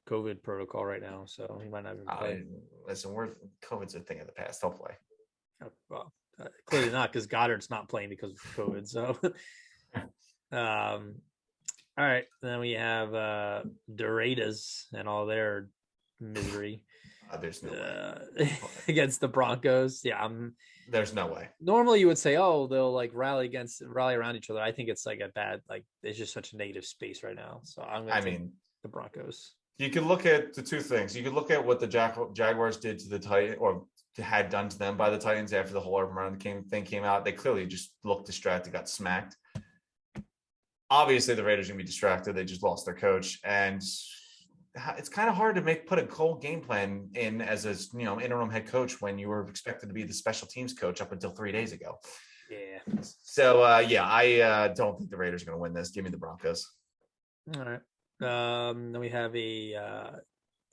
COVID protocol right now, so he might not even play. Listen, COVID's a thing of the past. He'll play. Well, clearly not, because Goddard's not playing because of COVID. So, all right. Then we have Doradas and all their misery. There's no way against the Broncos. Yeah, there's no way. Normally, you would say, "Oh, they'll like rally around each other." I think it's like a bad, it's just such a negative space right now. So I mean, the Broncos. You could look at the two things. You could look at what the Jaguars did to the Titans, or had done to them by the Titans after the whole urban run thing came out. They clearly just looked distracted, got smacked. Obviously, the Raiders are going to be distracted. They just lost their coach, and it's kind of hard to put a cold game plan in as interim head coach when you were expected to be the special teams coach up until 3 days ago. Yeah. So I don't think the Raiders are going to win this. Give me the Broncos. All right. Then we have a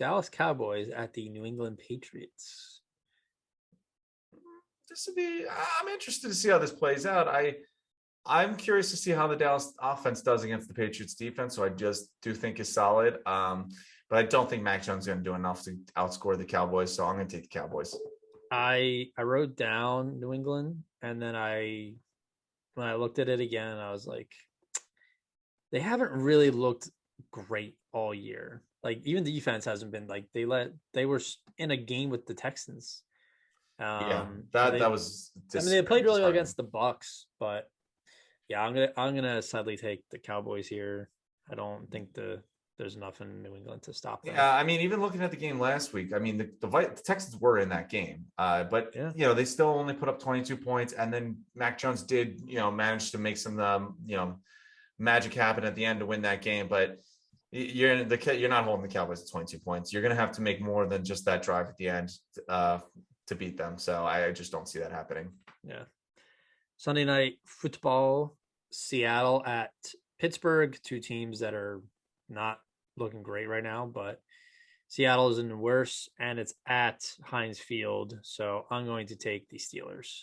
Dallas Cowboys at the New England Patriots. I'm interested to see how this plays out. I'm curious to see how the Dallas offense does against the Patriots defense, so I just do think is solid. But I don't think Mac Jones is going to do enough to outscore the Cowboys, so I'm going to take the Cowboys. I wrote down New England, and then when I looked at it again, I was like, they haven't really looked great all year. Like, even the defense hasn't been they were in a game with the Texans. That was. They played really well against the Bucs, but yeah, I'm gonna sadly take the Cowboys here. I don't think there's enough in New England to stop them. Yeah, I mean, even looking at the game last week, I mean, the Texans were in that game, but they still only put up 22 points, and then Mac Jones did manage to make some magic happen at the end to win that game, but. You're not holding the Cowboys to 22 points. You're going to have to make more than just that drive at the end to beat them. So I just don't see that happening. Yeah. Sunday night football, Seattle at Pittsburgh, two teams that are not looking great right now, but Seattle is in worse, and it's at Heinz Field. So I'm going to take the Steelers.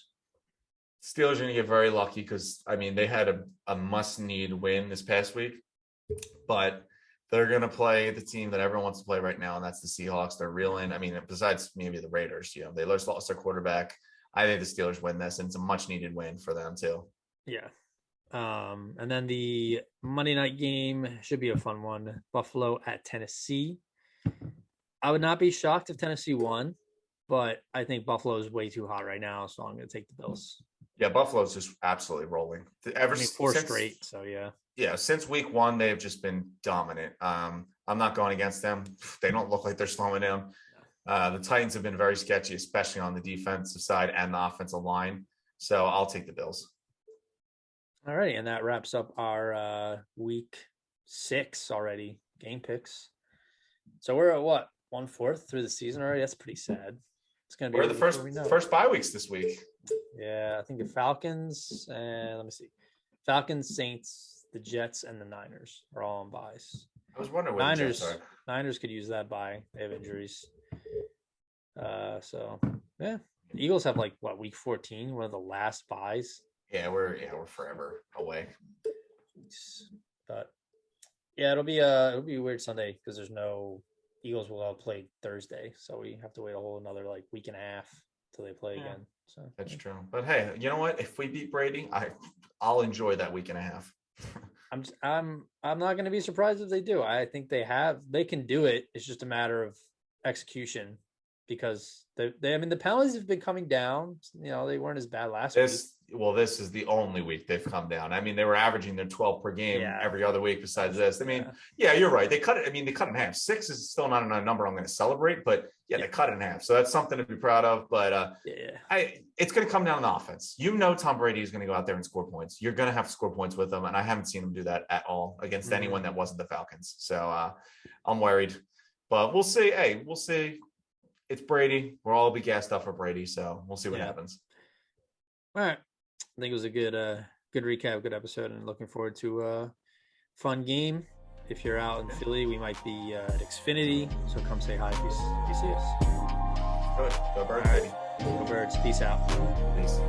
Steelers are going to get very lucky because, I mean, they had a must-need win this past week, but they're going to play the team that everyone wants to play right now, and that's the Seahawks. They're reeling. I mean, besides maybe the Raiders, they lost their quarterback. I think the Steelers win this, and it's a much-needed win for them too. Yeah. And then the Monday night game should be a fun one. Buffalo at Tennessee. I would not be shocked if Tennessee won, but I think Buffalo is way too hot right now, so I'm going to take the Bills. Yeah, Buffalo's just absolutely rolling. Four straight, so yeah. Yeah, since week one, they've just been dominant. I'm not going against them. They don't look like they're slowing down. The Titans have been very sketchy, especially on the defensive side and the offensive line. So I'll take the Bills. All right, and that wraps up our week 6 already, game picks. So we're at what, 1/4 through the season already? That's pretty sad. It's gonna be. We're the first bye weeks this week. Yeah, I think the Falcons and let me see, Falcons, Saints, the Jets, and the Niners are all on buys. I was wondering what the Jets are. Niners could use that bye. They have injuries. So yeah, the Eagles have week 14, one of the last buys. Yeah, we're forever away. But yeah, it'll be a weird Sunday because there's no Eagles will play Thursday, so we have to wait a whole another week and a half till they play again. So that's true. But hey, you know what? If we beat Brady, I'll enjoy that week and a half. I'm not going to be surprised if they do. I think they can do it. It's just a matter of execution because the penalties have been coming down. They weren't as bad last week. well, this is the only week they've come down. I mean, they were averaging their 12 per game every other week besides this. I mean, you're right. They cut it. I mean, they cut it in half. 6 is still not a number I'm going to celebrate, but they cut it in half. So that's something to be proud of. But it's going to come down to the offense. Tom Brady is going to go out there and score points. You're going to have to score points with them. And I haven't seen him do that at all against anyone that wasn't the Falcons. So I'm worried, but we'll see. Hey, we'll see. It's Brady. We'll all be gassed up for Brady. So we'll see what happens. All right. I think it was a good recap, good episode, and looking forward to a fun game. If you're out in Philly, we might be at Xfinity, so come say hi if you see us. Good. Go Birds, baby. Go Birds. Peace out. Peace.